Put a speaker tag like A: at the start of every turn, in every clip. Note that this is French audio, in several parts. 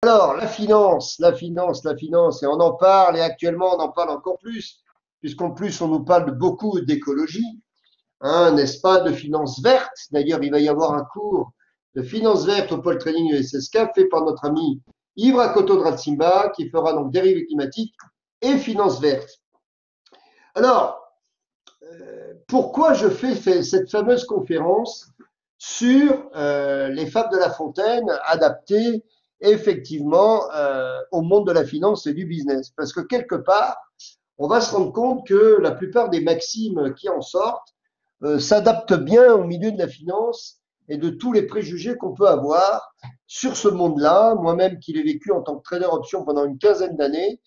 A: Alors, la finance, et on en parle, et actuellement on en parle encore plus, puisqu'en plus on nous parle beaucoup d'écologie, hein, n'est-ce pas, de finance verte. D'ailleurs, il va y avoir un cours de finance verte au pôle training USSK fait par notre ami Yves Rakoto Dratsimba, qui fera donc dérivés climatiques et finance verte. Alors, pourquoi je fais cette fameuse conférence sur les fables de La Fontaine adaptées effectivement au monde de la finance et du business? Parce que quelque part, on va se rendre compte que la plupart des maximes qui en sortent s'adaptent bien au milieu de la finance et de tous les préjugés qu'on peut avoir sur ce monde-là. Moi-même qui l'ai vécu en tant que trader option pendant une quinzaine d'années,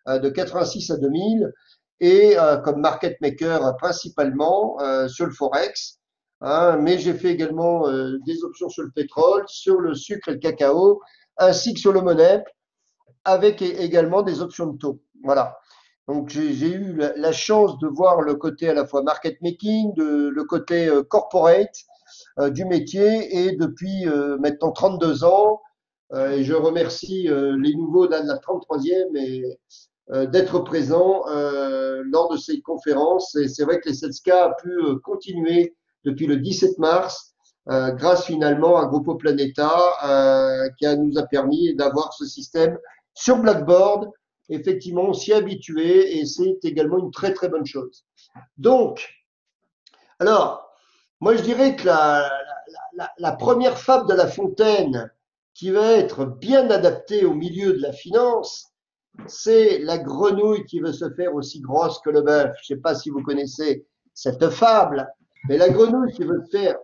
A: de 86 à 2000, et comme market maker principalement sur le forex. Hein, mais j'ai fait également des options sur le pétrole, sur le sucre et le cacao, ainsi que sur le monnaie, avec également des options de taux. Voilà. Donc j'ai eu la chance de voir le côté à la fois market making, le côté corporate du métier, et depuis maintenant 32 ans, et je remercie les nouveaux de la 33e et d'être présent lors de ces conférences. Et c'est vrai que les SETSCA a pu continuer depuis le 17 mars grâce finalement à Grupo Planeta qui nous a permis d'avoir ce système sur Blackboard. Effectivement, on s'y est habitué et c'est également une très très bonne chose. Donc, alors, moi je dirais que la première fable de La Fontaine qui va être bien adaptée au milieu de la finance, c'est la grenouille qui veut se faire aussi grosse que le bœuf. Je ne sais pas si vous connaissez cette fable, mais la grenouille qui veut se faire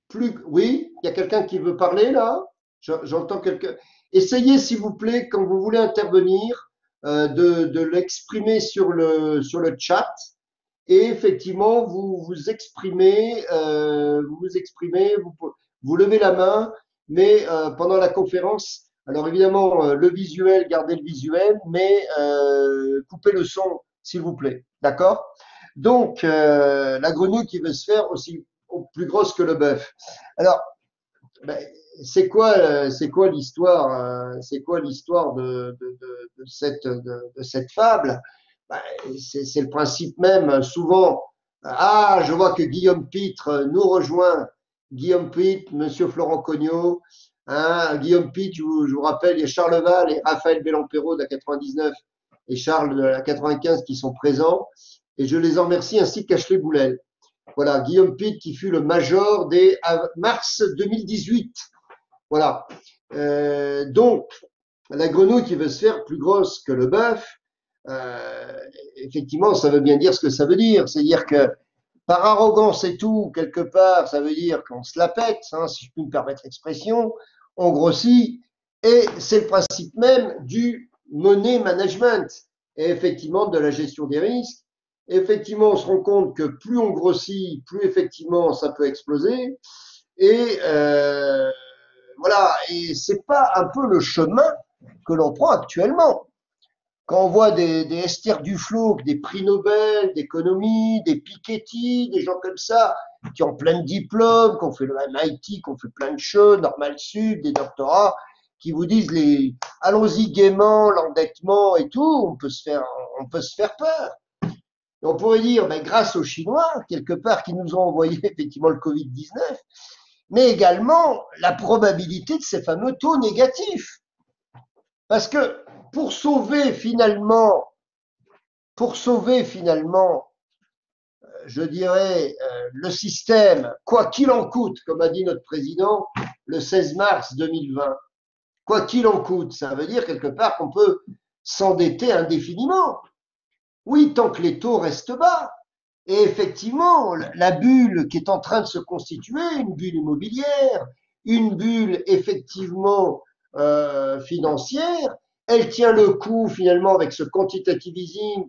A: plus. Oui, il y a quelqu'un qui veut parler là. J'entends quelqu'un. Essayez, s'il vous plaît, quand vous voulez intervenir, de l'exprimer sur le chat. Et effectivement, vous levez la main, mais pendant la conférence, alors évidemment, le visuel, gardez le visuel, mais coupez le son, s'il vous plaît. D'accord? Donc, la grenouille qui veut se faire aussi plus grosse que le bœuf. Alors, ben, c'est quoi l'histoire, de cette fable? Ben, c'est le principe même. Souvent, ah, je vois que Guillaume Pitre nous rejoint. Guillaume Pitre, Monsieur Florent Cognot, hein, Guillaume Pitre, je vous rappelle, il y a Charles Val et Raphaël Bellampero de la 99 et Charles de la 95 qui sont présents. Et je les en remercie, ainsi qu'Ashley Boulel. Voilà, Guillaume Pitre qui fut le major des mars 2018. Voilà. Donc, la grenouille qui veut se faire plus grosse que le bœuf, effectivement, ça veut bien dire ce que ça veut dire. C'est-à-dire que par arrogance et tout, quelque part, ça veut dire qu'on se la pète, hein, si je puis me permettre l'expression, on grossit, et c'est le principe même du money management, et effectivement de la gestion des risques. Effectivement, on se rend compte que plus on grossit, plus effectivement ça peut exploser, et voilà, et c'est pas un peu le chemin que l'on prend actuellement. Quand on voit des Esther Duflo, des prix Nobel d'économie, des Piketty, des gens comme ça, qui ont plein de diplômes, qui ont fait le MIT, qui ont fait plein de choses, Normal Sup, des doctorats, qui vous disent allons-y gaiement, l'endettement et tout, on peut se faire peur. Et on pourrait dire, ben, grâce aux Chinois, quelque part, qui nous ont envoyé effectivement le Covid-19, mais également la probabilité de ces fameux taux négatifs. Parce que pour sauver finalement, je dirais, le système, quoi qu'il en coûte, comme a dit notre président le 16 mars 2020, quoi qu'il en coûte, ça veut dire quelque part qu'on peut s'endetter indéfiniment. Oui, tant que les taux restent bas. Et effectivement, la bulle qui est en train de se constituer, une bulle immobilière, une bulle effectivement financière, elle tient le coup finalement avec ce quantitative easing,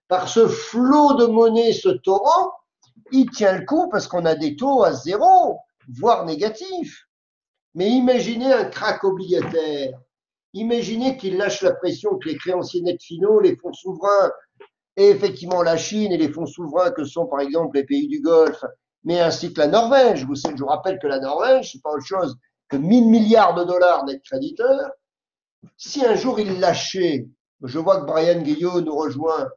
A: par ce flot de monnaie, ce torrent, il tient le coup parce qu'on a des taux à zéro, voire négatifs. Mais imaginez un crack obligataire, imaginez qu'il lâche la pression, que les créanciers nets finaux, les fonds souverains, et effectivement la Chine et les fonds souverains que sont par exemple les pays du Golfe, mais ainsi que la Norvège. Je vous rappelle que la Norvège, c'est pas autre chose que 1000 milliards de dollars d'être créditeur. Si un jour il lâchait, je vois que Brian Guillot nous rejoint,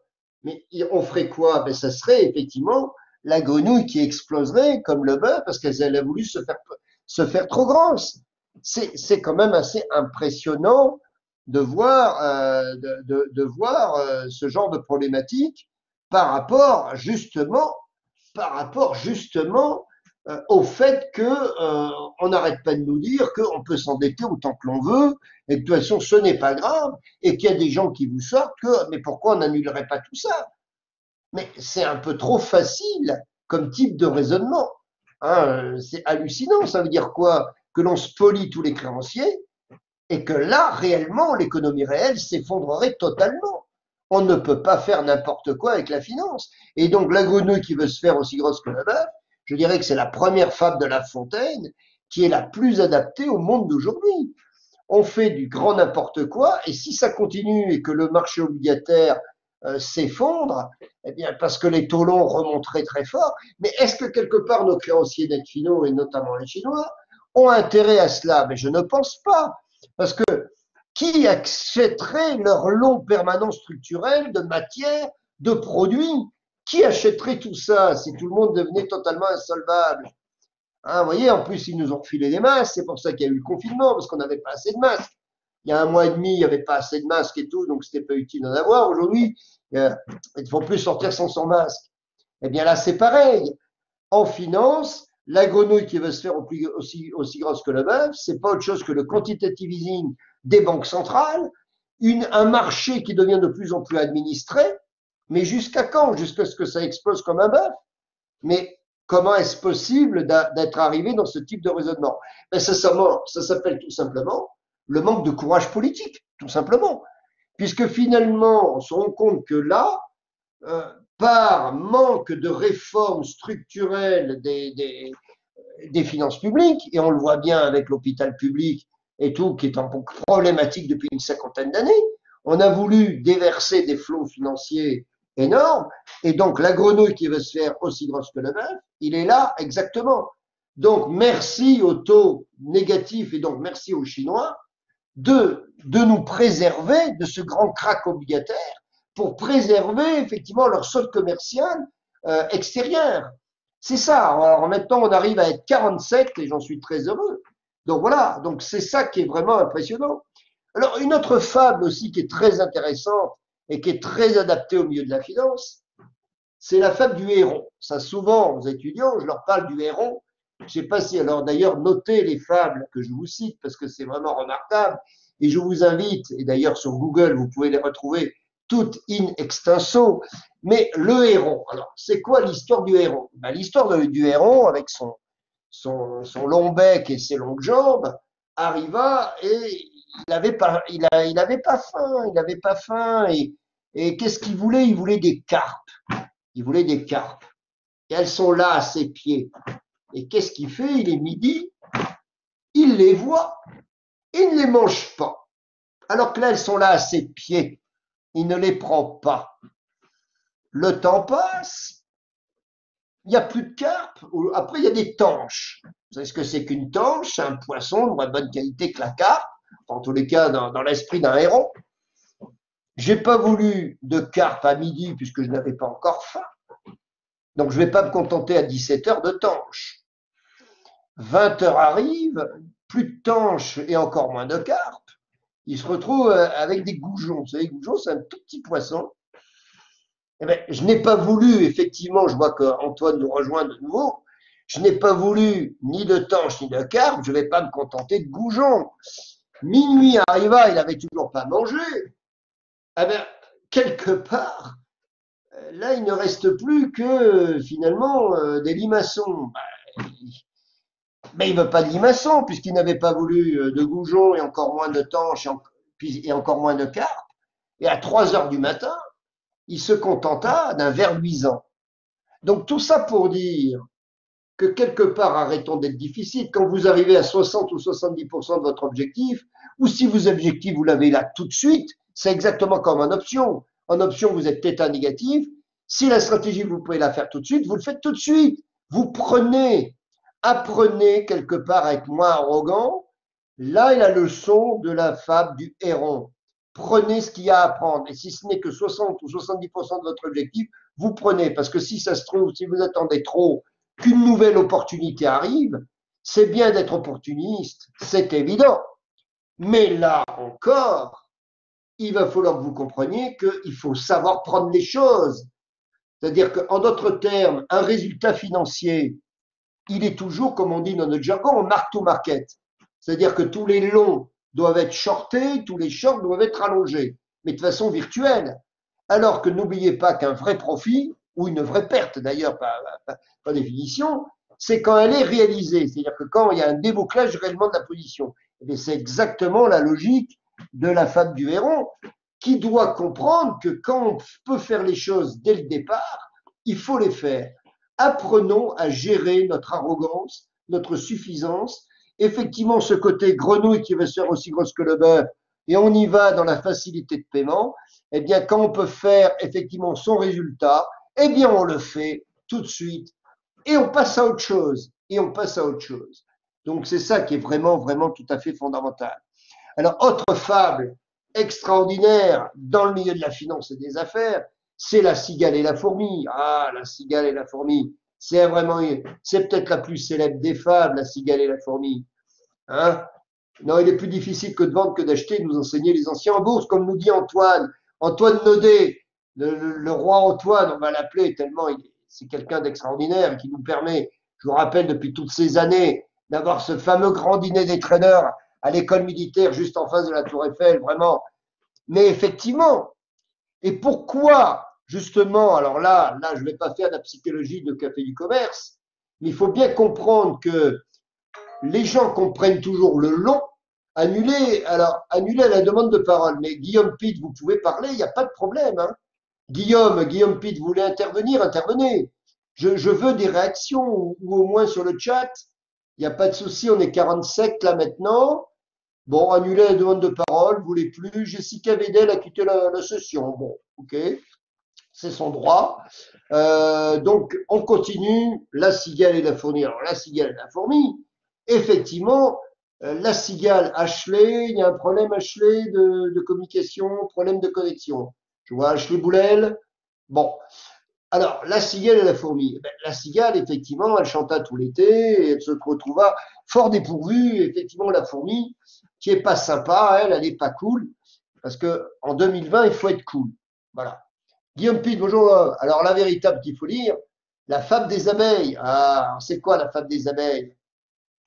A: mais on ferait quoi? Ben, ça serait effectivement la grenouille qui exploserait comme le bœuf parce qu'elle a voulu se faire trop grosse. C'est quand même assez impressionnant de voir, de voir ce genre de problématique par rapport justement, par rapport justement au fait que on n'arrête pas de nous dire qu'on peut s'endetter autant que l'on veut et que de toute façon ce n'est pas grave et qu'il y a des gens qui vous sortent que mais pourquoi on n'annulerait pas tout ça? Mais c'est un peu trop facile comme type de raisonnement. Hein, c'est hallucinant. Ça veut dire quoi? Que l'on spolie tous les créanciers et que là, réellement, l'économie réelle s'effondrerait totalement. On ne peut pas faire n'importe quoi avec la finance. Et donc, la grenouille qui veut se faire aussi grosse que la bœuf, je dirais que c'est la première fable de La Fontaine qui est la plus adaptée au monde d'aujourd'hui. On fait du grand n'importe quoi, et si ça continue et que le marché obligataire s'effondre, eh bien, parce que les taux longs remonteraient très fort, mais est-ce que quelque part nos créanciers nets finaux, et notamment les Chinois, ont intérêt à cela? Mais je ne pense pas, parce que qui achèterait leur long permanent structurel de matières, de produits? Qui achèterait tout ça si tout le monde devenait totalement insolvable? Hein, vous voyez, en plus, ils nous ont refilé des masques, c'est pour ça qu'il y a eu le confinement, parce qu'on n'avait pas assez de masques. Il y a un mois et demi, il n'y avait pas assez de masques et tout, donc c'était pas utile d'en avoir. Aujourd'hui, il ne faut plus sortir sans masque. Eh bien là, c'est pareil. En finance, la grenouille qui veut se faire aussi grosse que le bœuf, c'est pas autre chose que le quantitative easing des banques centrales, un marché qui devient de plus en plus administré, mais jusqu'à quand? Jusqu'à ce que ça explose comme un bœuf? Mais comment est-ce possible d'être arrivé dans ce type de raisonnement? Ben, ça s'appelle tout simplement le manque de courage politique, tout simplement. Puisque finalement, on se rend compte que là, par manque de réforme structurelle des finances publiques, et on le voit bien avec l'hôpital public et tout, qui est un peu problématique depuis une cinquantaine d'années, on a voulu déverser des flots financiers énormes, et donc la grenouille qui veut se faire aussi grosse que le bœuf, il est là exactement. Donc merci aux taux négatifs et donc merci aux Chinois de nous préserver de ce grand krach obligataire pour préserver effectivement leur solde commercial extérieur. C'est ça. Alors maintenant, on arrive à être 47 et j'en suis très heureux. Donc voilà, donc c'est ça qui est vraiment impressionnant. Alors une autre fable aussi qui est très intéressante et qui est très adaptée au milieu de la finance, c'est la fable du héron. Ça souvent aux étudiants, je leur parle du héron. Je ne sais pas si alors d'ailleurs notez les fables que je vous cite parce que c'est vraiment remarquable et je vous invite, et d'ailleurs sur Google vous pouvez les retrouver toutes in extenso, mais le héron. Alors c'est quoi l'histoire du héron? Ben, l'histoire du héron avec son long bec et ses longues jambes arriva et il avait pas faim, il avait pas faim et qu'est-ce qu'il voulait? Il voulait des carpes. Il voulait des carpes. Et elles sont là à ses pieds. Et qu'est-ce qu'il fait? Il est midi, il les voit, il ne les mange pas. Alors que là, elles sont là à ses pieds. Il ne les prend pas. Le temps passe, il n'y a plus de carpes. Après, il y a des tanches. Vous savez ce que c'est qu'une tanche? C'est un poisson de moins bonne qualité que la carpe, en tous les cas dans l'esprit d'un héron. J'ai pas voulu de carpe à midi puisque je n'avais pas encore faim. Donc je ne vais pas me contenter à 17 heures de tanche. 20 heures arrivent, plus de tanche et encore moins de carpe. Il se retrouve avec des goujons. Vous savez, les goujons, c'est un tout petit poisson. Eh bien, je n'ai pas voulu, effectivement, je vois qu'Antoine nous rejoint de nouveau, je n'ai pas voulu ni de tanche ni de carpe, je ne vais pas me contenter de goujons. Minuit arriva, il n'avait toujours pas mangé. Eh bien, quelque part, là, il ne reste plus que finalement des limaçons. Mais il ne veut pas de limaçons puisqu'il n'avait pas voulu de goujons et encore moins de tanche et encore moins de carpe. Et à 3 heures du matin, il se contenta d'un verre luisant. Donc tout ça pour dire que quelque part, arrêtons d'être difficile. Quand vous arrivez à 60 ou 70% de votre objectif, ou si vos objectifs, vous l'avez là tout de suite, c'est exactement comme en option. En option, vous êtes θ négatif. Si la stratégie, vous pouvez la faire tout de suite, vous le faites tout de suite. Vous apprenez quelque part à être moins arrogant Là est la leçon de la fable du héron. Prenez ce qu'il y a à prendre. Et si ce n'est que 60 ou 70% de votre objectif, vous prenez. Parce que si ça se trouve, si vous attendez trop qu'une nouvelle opportunité arrive, c'est bien d'être opportuniste, c'est évident. Mais là encore, il va falloir que vous compreniez qu'il faut savoir prendre les choses. C'est-à-dire qu'en d'autres termes, un résultat financier, il est toujours, comme on dit dans notre jargon, mark to market. C'est-à-dire que tous les longs doivent être shortés, tous les shorts doivent être allongés, mais de façon virtuelle. Alors que n'oubliez pas qu'un vrai profit, ou une vraie perte d'ailleurs par définition, c'est quand elle est réalisée. C'est-à-dire que quand il y a un débouclage réellement de la position. Et c'est exactement la logique de la fable du héron, qui doit comprendre que quand on peut faire les choses dès le départ, il faut les faire. Apprenons à gérer notre arrogance, notre suffisance, effectivement ce côté grenouille qui veut se faire aussi grosse que le beurre, et on y va dans la facilité de paiement, eh bien quand on peut faire effectivement son résultat, eh bien on le fait tout de suite, et on passe à autre chose, et on passe à autre chose. Donc c'est ça qui est vraiment, vraiment tout à fait fondamental. Alors, autre fable extraordinaire dans le milieu de la finance et des affaires, c'est la cigale et la fourmi. Ah, la cigale et la fourmi. C'est vraiment, c'est peut-être la plus célèbre des fables, la cigale et la fourmi. Hein? Non, il est plus difficile que de vendre que d'acheter, nous enseigner les anciens en bourse, comme nous dit Antoine. Antoine Naudet, le roi Antoine, on va l'appeler, tellement c'est quelqu'un d'extraordinaire qui nous permet, je vous rappelle, depuis toutes ces années, d'avoir ce fameux grand dîner des traders à l'école militaire juste en face de la Tour Eiffel, vraiment. Mais effectivement, et pourquoi justement, alors là, je ne vais pas faire de la psychologie de café du commerce, mais il faut bien comprendre que les gens comprennent toujours le long. Annuler à la demande de parole. Mais Guillaume Pitt, vous pouvez parler, il n'y a pas de problème. Hein. Guillaume Pitt, vous voulez intervenir, intervenez. Je veux des réactions, ou au moins sur le chat. Il n'y a pas de souci, on est 47 là maintenant. Bon, annuler la demande de parole, vous voulez plus. Jessica Vedel a quitté la session. Bon, ok, c'est son droit. Donc, on continue. La cigale et la fourmi. Alors, la cigale et la fourmi, effectivement, la cigale Ashley, il y a un problème Ashley de communication, problème de connexion. Je vois Ashley Boulel. Bon, alors, la cigale et la fourmi. Ben, la cigale, effectivement, elle chanta tout l'été et elle se retrouva fort dépourvue. Effectivement, la fourmi, qui est pas sympa, elle est pas cool. Parce que en 2020, il faut être cool. Voilà. Guillaume Pitt, bonjour. Alors, la véritable qu'il faut lire, la fable des abeilles. Ah, c'est quoi la fable des abeilles?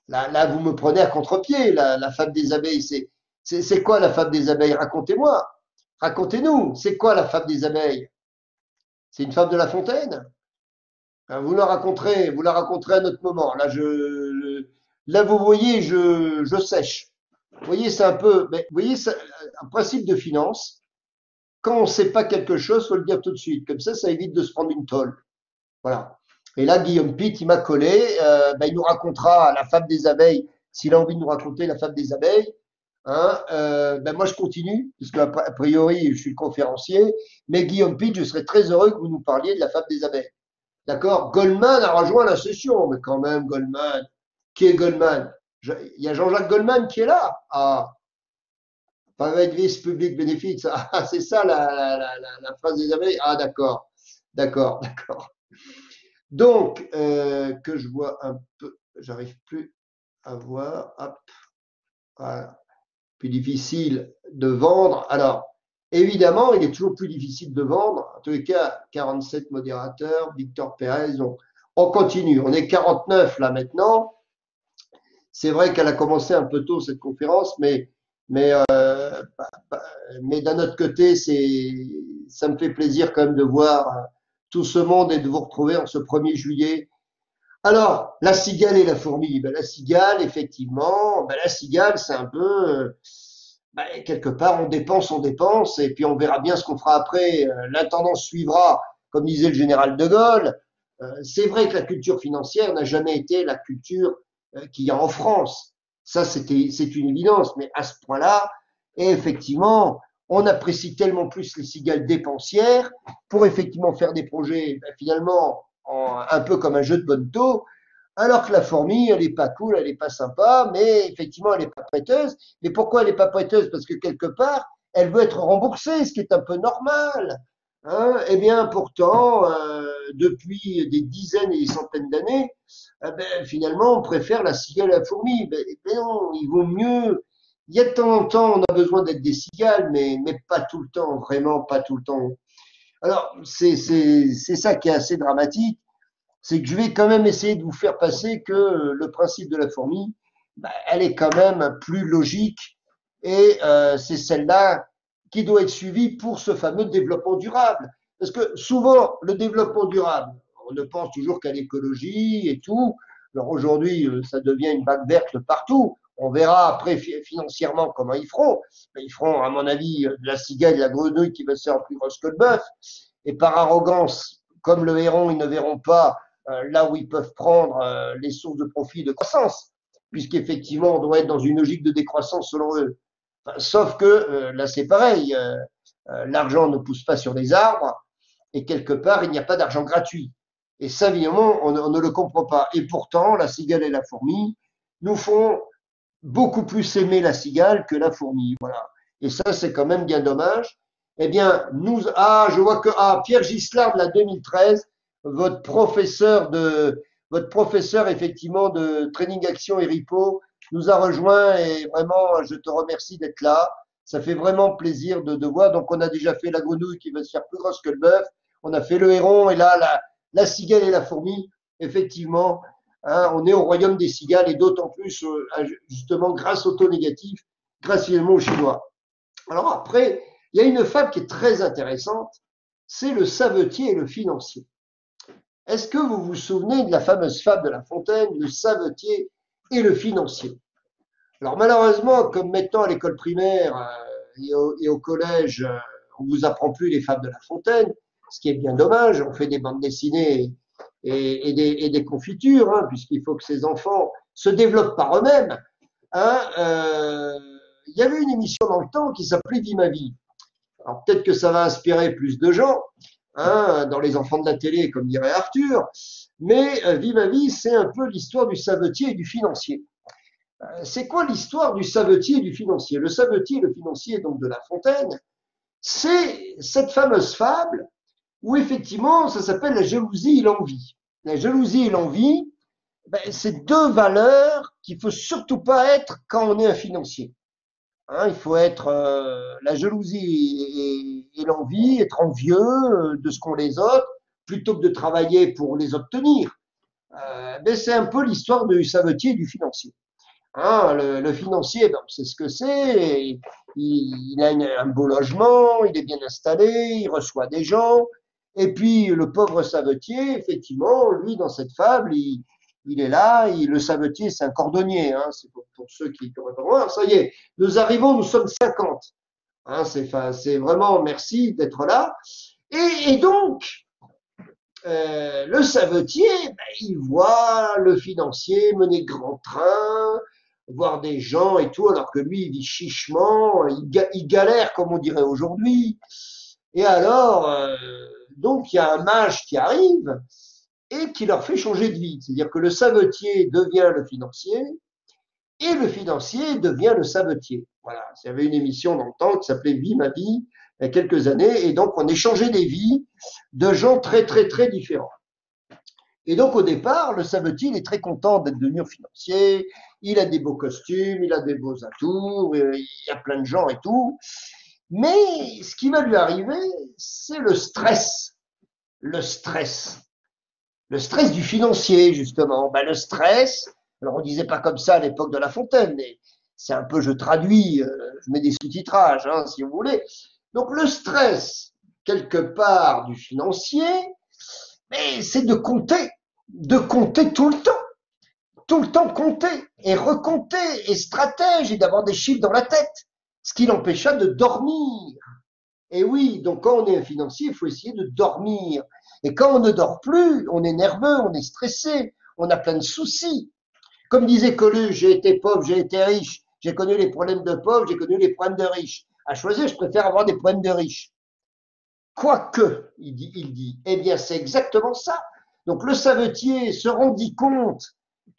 A: Là, vous me prenez à contre-pied. La fable des abeilles, c'est quoi la fable des abeilles? Racontez-moi. Racontez-nous. C'est quoi la fable des abeilles? C'est une fable de La Fontaine? Vous la raconterez à notre moment. Là, vous voyez, je sèche. Vous voyez, c'est un peu, mais vous voyez, un principe de finance. Quand on ne sait pas quelque chose, faut le dire tout de suite. Comme ça évite de se prendre une tôle. Voilà. Et là, Guillaume Pitt, il m'a collé. Il nous racontera la fable des abeilles, s'il a envie de nous raconter la fable des abeilles. Hein, moi, je continue, puisque a priori, je suis le conférencier. Mais Guillaume Pitt, je serais très heureux que vous nous parliez de la fable des abeilles. D'accord? Goldman a rejoint la session, mais quand même, Goldman. Qui est Goldman? Il y a Jean-Jacques Goldman qui est là. Ah, private risk public benefits. Ah, c'est ça la phrase des abeilles. Ah, d'accord. D'accord, d'accord. Donc, que je vois un peu, j'arrive plus à voir. Hop, voilà. Plus difficile de vendre. Alors, évidemment, il est toujours plus difficile de vendre. En tous les cas, 47 modérateurs, Victor Pérez, on continue. On est 49 là maintenant. C'est vrai qu'elle a commencé un peu tôt cette conférence, mais, mais d'un autre côté, ça me fait plaisir quand même de voir tout ce monde et de vous retrouver en ce 1er juillet. Alors, la cigale et la fourmi. Ben, la cigale, effectivement, la cigale, c'est un peu, quelque part, on dépense, et puis on verra bien ce qu'on fera après. L'intendance suivra, comme disait le général de Gaulle. C'est vrai que la culture financière n'a jamais été la culture qu'il y a en France. Ça, c'est une évidence, mais à ce point-là, et effectivement, on apprécie tellement plus les cigales dépensières pour effectivement faire des projets, finalement, un peu comme un jeu de bonne taux, Alors que la fourmi, elle est pas cool, elle est pas sympa, mais effectivement, elle est pas prêteuse. Mais pourquoi elle est pas prêteuse? Parce que quelque part, elle veut être remboursée, ce qui est un peu normal. Hein. Eh bien, pourtant, depuis des dizaines et des centaines d'années, finalement, on préfère la cigale à la fourmi. Ben non, il vaut mieux. Il y a de temps en temps, on a besoin d'être des cigales, mais pas tout le temps, vraiment pas tout le temps. Alors, c'est ça qui est assez dramatique, c'est que je vais quand même essayer de vous faire passer que le principe de la fourmi, elle est quand même plus logique et c'est celle-là qui doit être suivie pour ce fameux développement durable. Parce que souvent, le développement durable, on ne pense toujours qu'à l'écologie et tout. Alors aujourd'hui, ça devient une bague verte partout. On verra après financièrement comment ils feront. Ils feront, à mon avis, de la cigale et de la grenouille qui va se faire plus grosse que le bœuf. Et par arrogance, comme le héron, ils ne verront pas là où ils peuvent prendre les sources de profit et de croissance, puisqu'effectivement, on doit être dans une logique de décroissance selon eux. Enfin, sauf que là, c'est pareil, l'argent ne pousse pas sur des arbres, et quelque part, il n'y a pas d'argent gratuit. Et ça, évidemment, on ne le comprend pas. Et pourtant, la cigale et la fourmi nous font beaucoup plus aimer la cigale que la fourmi. Voilà. Et ça, c'est quand même bien dommage. Eh bien, je vois que, Pierre Gislard, la 2013, votre votre professeur, effectivement, de Training Action et Ripo, nous a rejoint et vraiment, je te remercie d'être là. Ça fait vraiment plaisir de voir. Donc, on a déjà fait la grenouille qui va se faire plus grosse que le bœuf. On a fait le héron et là, la cigale et la fourmi. Effectivement, hein, on est au royaume des cigales et d'autant plus, justement, grâce au taux négatif, grâce finalement aux Chinois. Alors après, il y a une fable qui est très intéressante, c'est le savetier et le financier. Est-ce que vous vous souvenez de la fameuse fable de La Fontaine, le savetier et le financier? Alors malheureusement, comme maintenant à l'école primaire et au collège, on vous apprend plus les fables de La Fontaine, ce qui est bien dommage. On fait des bandes dessinées et des confitures, hein, puisqu'il faut que ces enfants se développent par eux-mêmes. Hein, il y avait une émission dans le temps qui s'appelait Vie ma vie. Alors peut-être que ça va inspirer plus de gens, hein, dans les enfants de la télé, comme dirait Arthur, mais Vie ma vie, c'est un peu l'histoire du savetier et du financier. C'est quoi l'histoire du savetier et du financier? Le savetier et le financier, donc de La Fontaine, c'est cette fameuse fable où effectivement, ça s'appelle la jalousie et l'envie. La jalousie et l'envie, c'est deux valeurs qu'il faut surtout pas être quand on est un financier. Hein, il faut être la jalousie et l'envie, être envieux de ce qu'ont les autres, plutôt que de travailler pour les obtenir. C'est un peu l'histoire du savetier et du financier. Hein, le financier, on sait ce que c'est. Il a un beau logement, il est bien installé, il reçoit des gens. Et puis le pauvre savetier, effectivement, lui, dans cette fable, il est là. Le savetier, c'est un cordonnier. Hein, c'est pour ceux qui pourraient pas voir. Ça y est, nous sommes 50. Hein, c'est vraiment merci d'être là. Et donc, le savetier, il voit le financier mener grand train, voir des gens et tout, alors que lui, il vit chichement, il galère, comme on dirait aujourd'hui. Et alors, donc, il y a un mage qui arrive et qui leur fait changer de vie. C'est-à-dire que le savetier devient le financier et le financier devient le savetier. Voilà, il y avait une émission dans le temps qui s'appelait Vie ma vie, il y a quelques années, et donc on échangeait des vies de gens très, très, très différents. Et donc, au départ, le savetier, il est très content d'être devenu financier. Il a des beaux costumes, il a des beaux atours, il y a plein de gens et tout. Mais ce qui va lui arriver, c'est le stress. Le stress. Le stress du financier, justement. Le stress, alors on disait pas comme ça à l'époque de La Fontaine, mais c'est un peu, je traduis, je mets des sous-titrages, hein, si vous voulez. Donc, le stress, quelque part, du financier, mais c'est de compter tout le temps compter et recompter et stratège et d'avoir des chiffres dans la tête, ce qui l'empêcha de dormir. Et oui, donc quand on est un financier, il faut essayer de dormir. Et quand on ne dort plus, on est nerveux, on est stressé, on a plein de soucis. Comme disait Coluche, j'ai été pauvre, j'ai été riche, j'ai connu les problèmes de pauvres, j'ai connu les problèmes de riches. À choisir, je préfère avoir des problèmes de riches. Quoique, il dit, eh bien c'est exactement ça. Donc le savetier se rendit compte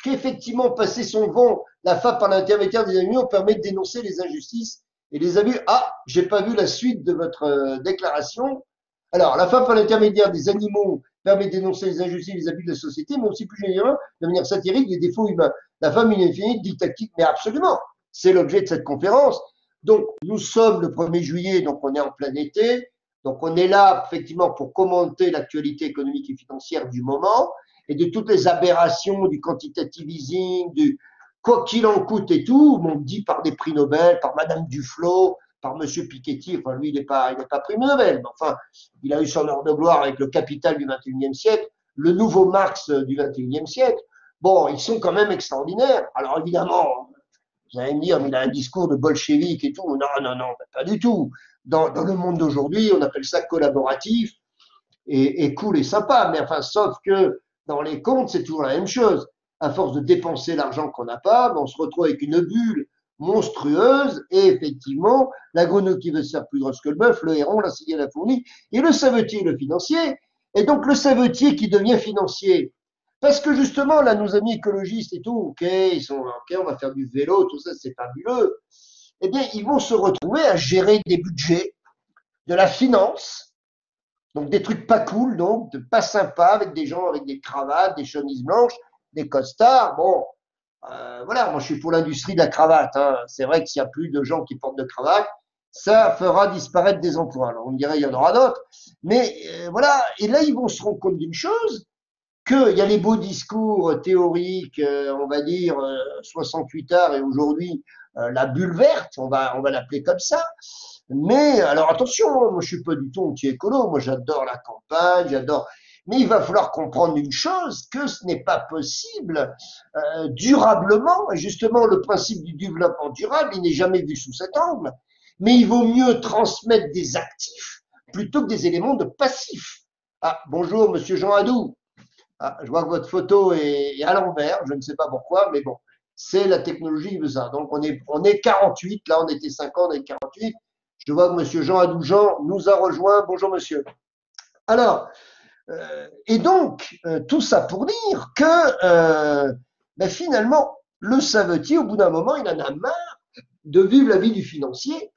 A: qu'effectivement, passer son vent, la femme par l'intermédiaire des animaux permet de dénoncer les injustices et les abus. Ah, j'ai pas vu la suite de votre déclaration. Alors, la femme par l'intermédiaire des animaux permet de dénoncer les injustices et les abus de la société, mais aussi plus généralement, de manière satirique, les défauts humains. La femme infinie, didactique, mais absolument. C'est l'objet de cette conférence. Donc, nous sommes le 1er juillet, donc on est en plein été. Donc, on est là, effectivement, pour commenter l'actualité économique et financière du moment et de toutes les aberrations du quantitative easing, du quoi qu'il en coûte et tout, on dit par des prix Nobel, par Madame Duflo, par Monsieur Piketty, enfin lui il n'est pas prix Nobel, mais enfin il a eu son heure de gloire avec le Capital du XXIe siècle, le nouveau Marx du XXIe siècle. Bon, ils sont quand même extraordinaires. Alors évidemment, vous allez me dire, mais il a un discours de bolchevique et tout. Non, non, non, pas du tout. Dans le monde d'aujourd'hui, on appelle ça collaboratif et cool et sympa. Mais enfin, sauf que dans les comptes, c'est toujours la même chose. À force de dépenser l'argent qu'on n'a pas, on se retrouve avec une bulle monstrueuse et effectivement, la grenouille qui veut se faire plus grosse que le bœuf, le héron, la cigale, la fourmi, et le savetier, le financier, et donc le savetier qui devient financier. Parce que justement, là, nos amis écologistes et tout, ok, ils sont ok, on va faire du vélo, tout ça, c'est fabuleux. Eh bien, ils vont se retrouver à gérer des budgets, de la finance, donc des trucs pas cool, donc pas sympas, avec des gens avec des cravates, des chemises blanches, des costards. Bon, voilà, moi je suis pour l'industrie de la cravate. Hein. C'est vrai que s'il y a plus de gens qui portent de cravate, ça fera disparaître des emplois. Alors on me dirait il y en aura d'autres, mais voilà. Et là ils vont se rendre compte d'une chose, qu'il y a les beaux discours théoriques, on va dire 68 heures et aujourd'hui la bulle verte, on va l'appeler comme ça. Mais alors attention, moi je suis pas du tout anti-écolo, moi j'adore la campagne, j'adore. Mais il va falloir comprendre une chose, que ce n'est pas possible durablement. Et justement, le principe du développement durable, il n'est jamais vu sous cet angle. Mais il vaut mieux transmettre des actifs plutôt que des éléments de passifs. Ah, bonjour, monsieur Jean Adou. Ah, je vois que votre photo est à l'envers, je ne sais pas pourquoi, mais bon, c'est la technologie qui veut ça. Donc on est 48, là on était 50, on est 48. Je vois que monsieur Jean Adoujean nous a rejoint. Bonjour monsieur. Alors, et donc, tout ça pour dire que ben, finalement, le savetier, au bout d'un moment, il en a marre de vivre la vie du financier.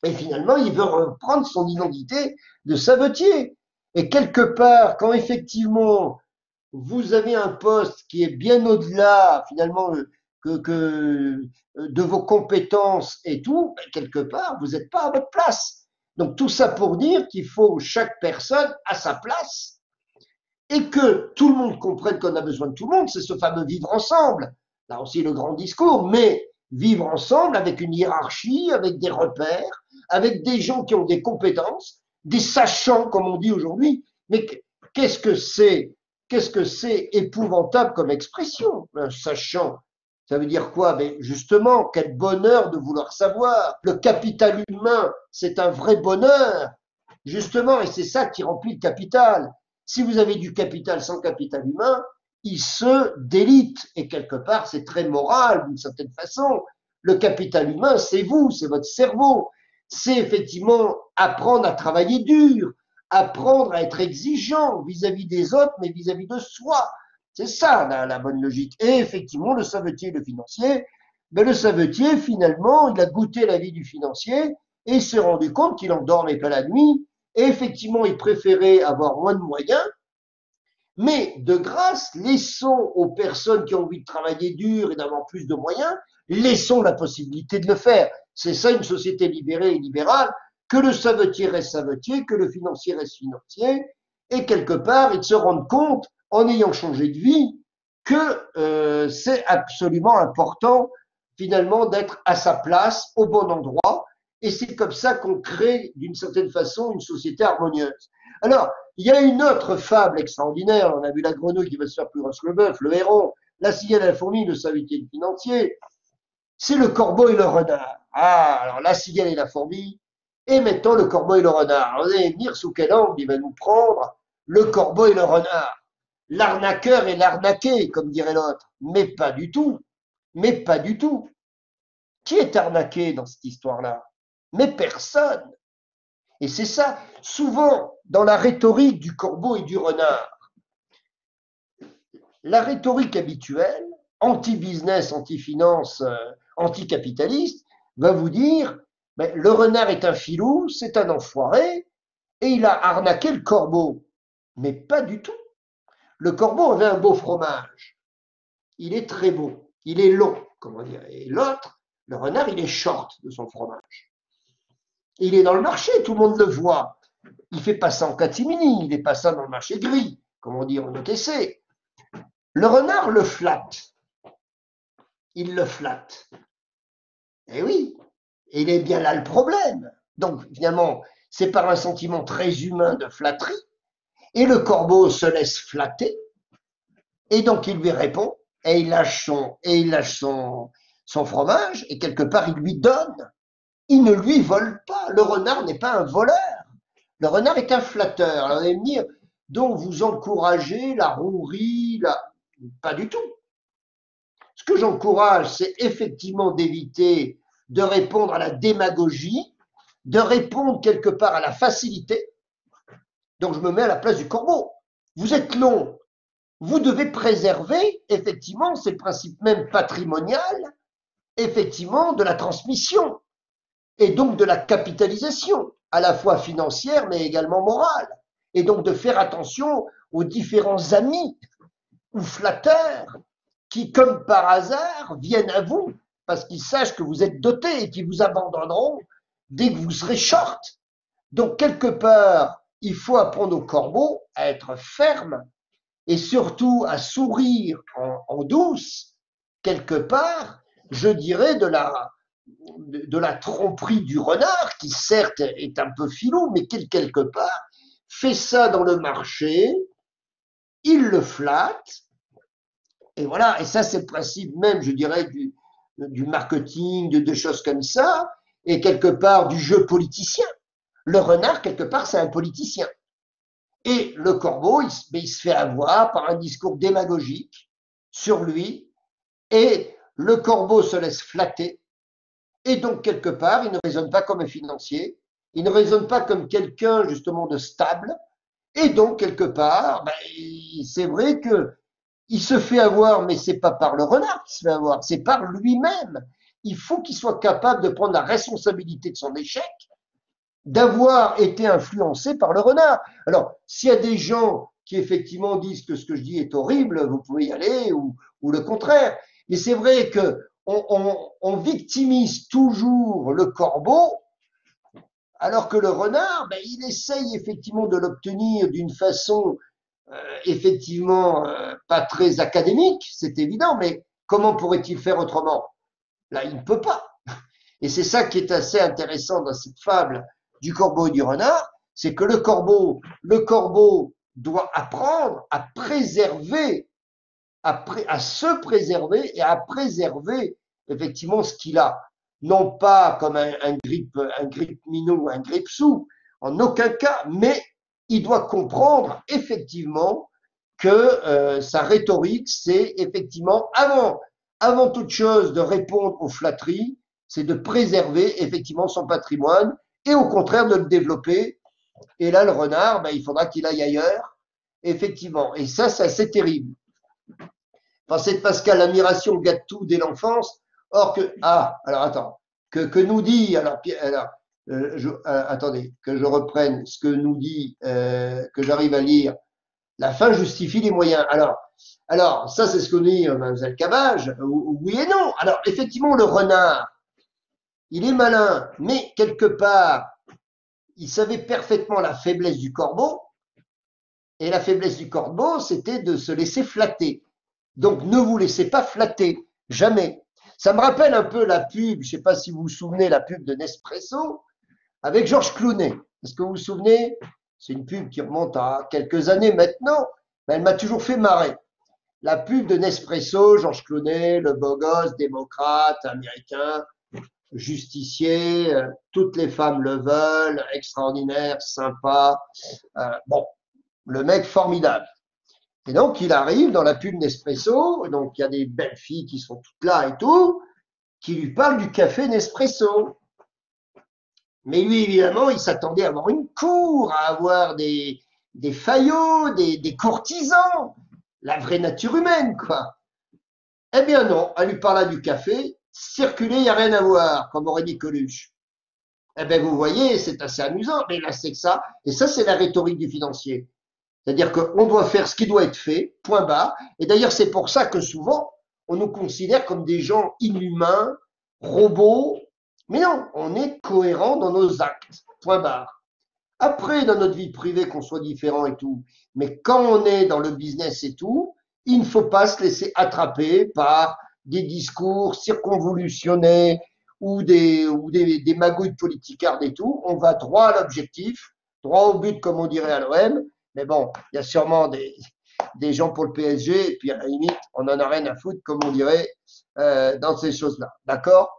A: Et finalement, il veut reprendre son identité de savetier. Et quelque part, quand effectivement, vous avez un poste qui est bien au-delà, finalement, que de vos compétences et tout, ben, quelque part, vous n'êtes pas à votre place. Donc, tout ça pour dire qu'il faut chaque personne à sa place et que tout le monde comprenne qu'on a besoin de tout le monde, c'est ce fameux vivre ensemble. Là aussi, le grand discours, mais vivre ensemble avec une hiérarchie, avec des repères, avec des gens qui ont des compétences, des sachants, comme on dit aujourd'hui. Mais qu'est-ce que c'est Qu'est-ce que c'est épouvantable comme expression, un sachant? Ça veut dire quoi? Mais justement, quel bonheur de vouloir savoir. Le capital humain, c'est un vrai bonheur, justement, et c'est ça qui remplit le capital. Si vous avez du capital sans capital humain, il se délite, et quelque part, c'est très moral d'une certaine façon. Le capital humain, c'est vous, c'est votre cerveau. C'est effectivement apprendre à travailler dur, apprendre à être exigeant vis-à-vis des autres, mais vis-à-vis de soi. C'est ça la bonne logique. Et effectivement, le savetier, le financier, ben le savetier, finalement, il a goûté la vie du financier et il s'est rendu compte qu'il en dormait pas la nuit. Et effectivement, il préférait avoir moins de moyens. Mais de grâce, laissons aux personnes qui ont envie de travailler dur et d'avoir plus de moyens, laissons la possibilité de le faire. C'est ça une société libérée et libérale, que le savetier reste savetier, que le financier reste financier, et quelque part, ils se rendent compte, en ayant changé de vie, que c'est absolument important, finalement, d'être à sa place, au bon endroit, et c'est comme ça qu'on crée, d'une certaine façon, une société harmonieuse. Alors, il y a une autre fable extraordinaire. On a vu la grenouille qui va se faire plus grosse que le bœuf, le héron, la cigale et la fourmi, le savetier et le financier. C'est le corbeau et le renard. Ah, alors la cigale et la fourmi, et maintenant le corbeau et le renard. Alors, vous allez venir sous quel angle il va nous prendre le corbeau et le renard. L'arnaqueur et l'arnaqué, comme dirait l'autre. Mais pas du tout. Mais pas du tout. Qui est arnaqué dans cette histoire-là? Mais personne. Et c'est ça, souvent, dans la rhétorique du corbeau et du renard, la rhétorique habituelle, anti-business, anti-finance, anti-capitaliste, va vous dire, ben, le renard est un filou, c'est un enfoiré, et il a arnaqué le corbeau. Mais pas du tout. Le corbeau avait un beau fromage. Il est très beau. Il est long, comment dire. Et l'autre, le renard, il est short de son fromage. Il est dans le marché, tout le monde le voit. Il fait pas ça en catimini, il est pas ça dans le marché gris, comme on dit en OTC. Le renard le flatte. Il le flatte. Eh oui, et il est bien là le problème. Donc finalement, c'est par un sentiment très humain de flatterie, et le corbeau se laisse flatter, et donc il lui répond, et il lâche son fromage, et quelque part il lui donne. Il ne lui vole pas. Le renard n'est pas un voleur. Le renard est un flatteur. Alors, vous allez me dire, donc vous encouragez la rouerie, pas du tout. Ce que j'encourage, c'est effectivement d'éviter de répondre à la démagogie, de répondre quelque part à la facilité. Donc, je me mets à la place du corbeau. Vous êtes long. Vous devez préserver, effectivement, c'est le principe même patrimonial, effectivement, de la transmission et donc de la capitalisation, à la fois financière mais également morale. Et donc de faire attention aux différents amis ou flatteurs qui, comme par hasard, viennent à vous parce qu'ils sachent que vous êtes doté et qui vous abandonneront dès que vous serez short. Donc, quelque part, il faut apprendre au corbeau à être ferme et surtout à sourire en douce, quelque part, je dirais, de la tromperie du renard, qui certes est un peu filou, mais qui quelque part fait ça dans le marché, il le flatte, et voilà, et ça c'est le principe même, je dirais, du marketing, de choses comme ça, et quelque part du jeu politicien. Le renard, quelque part, c'est un politicien. Et le corbeau, il se fait avoir par un discours démagogique sur lui, et le corbeau se laisse flatter, et donc quelque part, il ne raisonne pas comme un financier, il ne raisonne pas comme quelqu'un justement de stable, et donc quelque part, ben, c'est vrai que il se fait avoir, mais c'est pas par le renard qu'il se fait avoir, c'est par lui-même. Il faut qu'il soit capable de prendre la responsabilité de son échec, d'avoir été influencé par le renard. Alors, s'il y a des gens qui effectivement disent que ce que je dis est horrible, vous pouvez y aller, ou le contraire. Mais c'est vrai que on victimise toujours le corbeau, alors que le renard, ben, il essaye effectivement de l'obtenir d'une façon effectivement pas très académique, c'est évident, mais comment pourrait-il faire autrement? Là, il ne peut pas. Et c'est ça qui est assez intéressant dans cette fable du corbeau et du renard, c'est que le corbeau doit apprendre à préserver, à se préserver et à préserver effectivement ce qu'il a. Non pas comme un grippe minot ou un grippe sous, en aucun cas, mais il doit comprendre effectivement que sa rhétorique, c'est effectivement, avant toute chose, de répondre aux flatteries, c'est de préserver effectivement son patrimoine et au contraire de le développer. Et là, le renard, ben, il faudra qu'il aille ailleurs, effectivement. Et ça, c'est assez terrible. Pensez de Pascal, l'admiration gâte tout dès l'enfance. Or que, alors attends, que nous dit, attendez, que je reprenne ce que nous dit, que j'arrive à lire. La fin justifie les moyens. Alors ça c'est ce qu'on dit Mademoiselle Cabage, oui et non. Alors effectivement le renard, il est malin, mais quelque part, il savait parfaitement la faiblesse du corbeau, et la faiblesse du corbeau, c'était de se laisser flatter. Donc ne vous laissez pas flatter, jamais. Ça me rappelle un peu la pub, je ne sais pas si vous vous souvenez, la pub de Nespresso avec Georges Clooney. Est-ce que vous vous souvenez? C'est une pub qui remonte à quelques années maintenant, mais elle m'a toujours fait marrer. La pub de Nespresso, Georges Clooney, le beau gosse, démocrate, américain, justicier, toutes les femmes le veulent, extraordinaire, sympa. Bon, le mec formidable. Et donc, il arrive dans la pub Nespresso, donc il y a des belles filles qui sont toutes là et tout, qui lui parlent du café Nespresso. Mais lui, évidemment, il s'attendait à avoir une cour, à avoir des faillots, des courtisans. la vraie nature humaine, quoi. Eh bien non, elle lui parla du café, circuler, il n'y a rien à voir, comme aurait dit Coluche. Eh bien vous voyez, c'est assez amusant, mais là c'est que ça, et ça c'est la rhétorique du financier. C'est-à-dire qu'on doit faire ce qui doit être fait, point barre, et d'ailleurs c'est pour ça que souvent, on nous considère comme des gens inhumains, robots, mais non, on est cohérent dans nos actes, point barre. Après, dans notre vie privée, qu'on soit différent et tout, mais quand on est dans le business et tout, il ne faut pas se laisser attraper par des discours circonvolutionnés ou des magouilles politicardes et tout. On va droit à l'objectif, droit au but, comme on dirait à l'OM. Mais bon, il y a sûrement des gens pour le PSG, et puis à la limite, on n'en a rien à foutre, comme on dirait, dans ces choses-là. D'accord?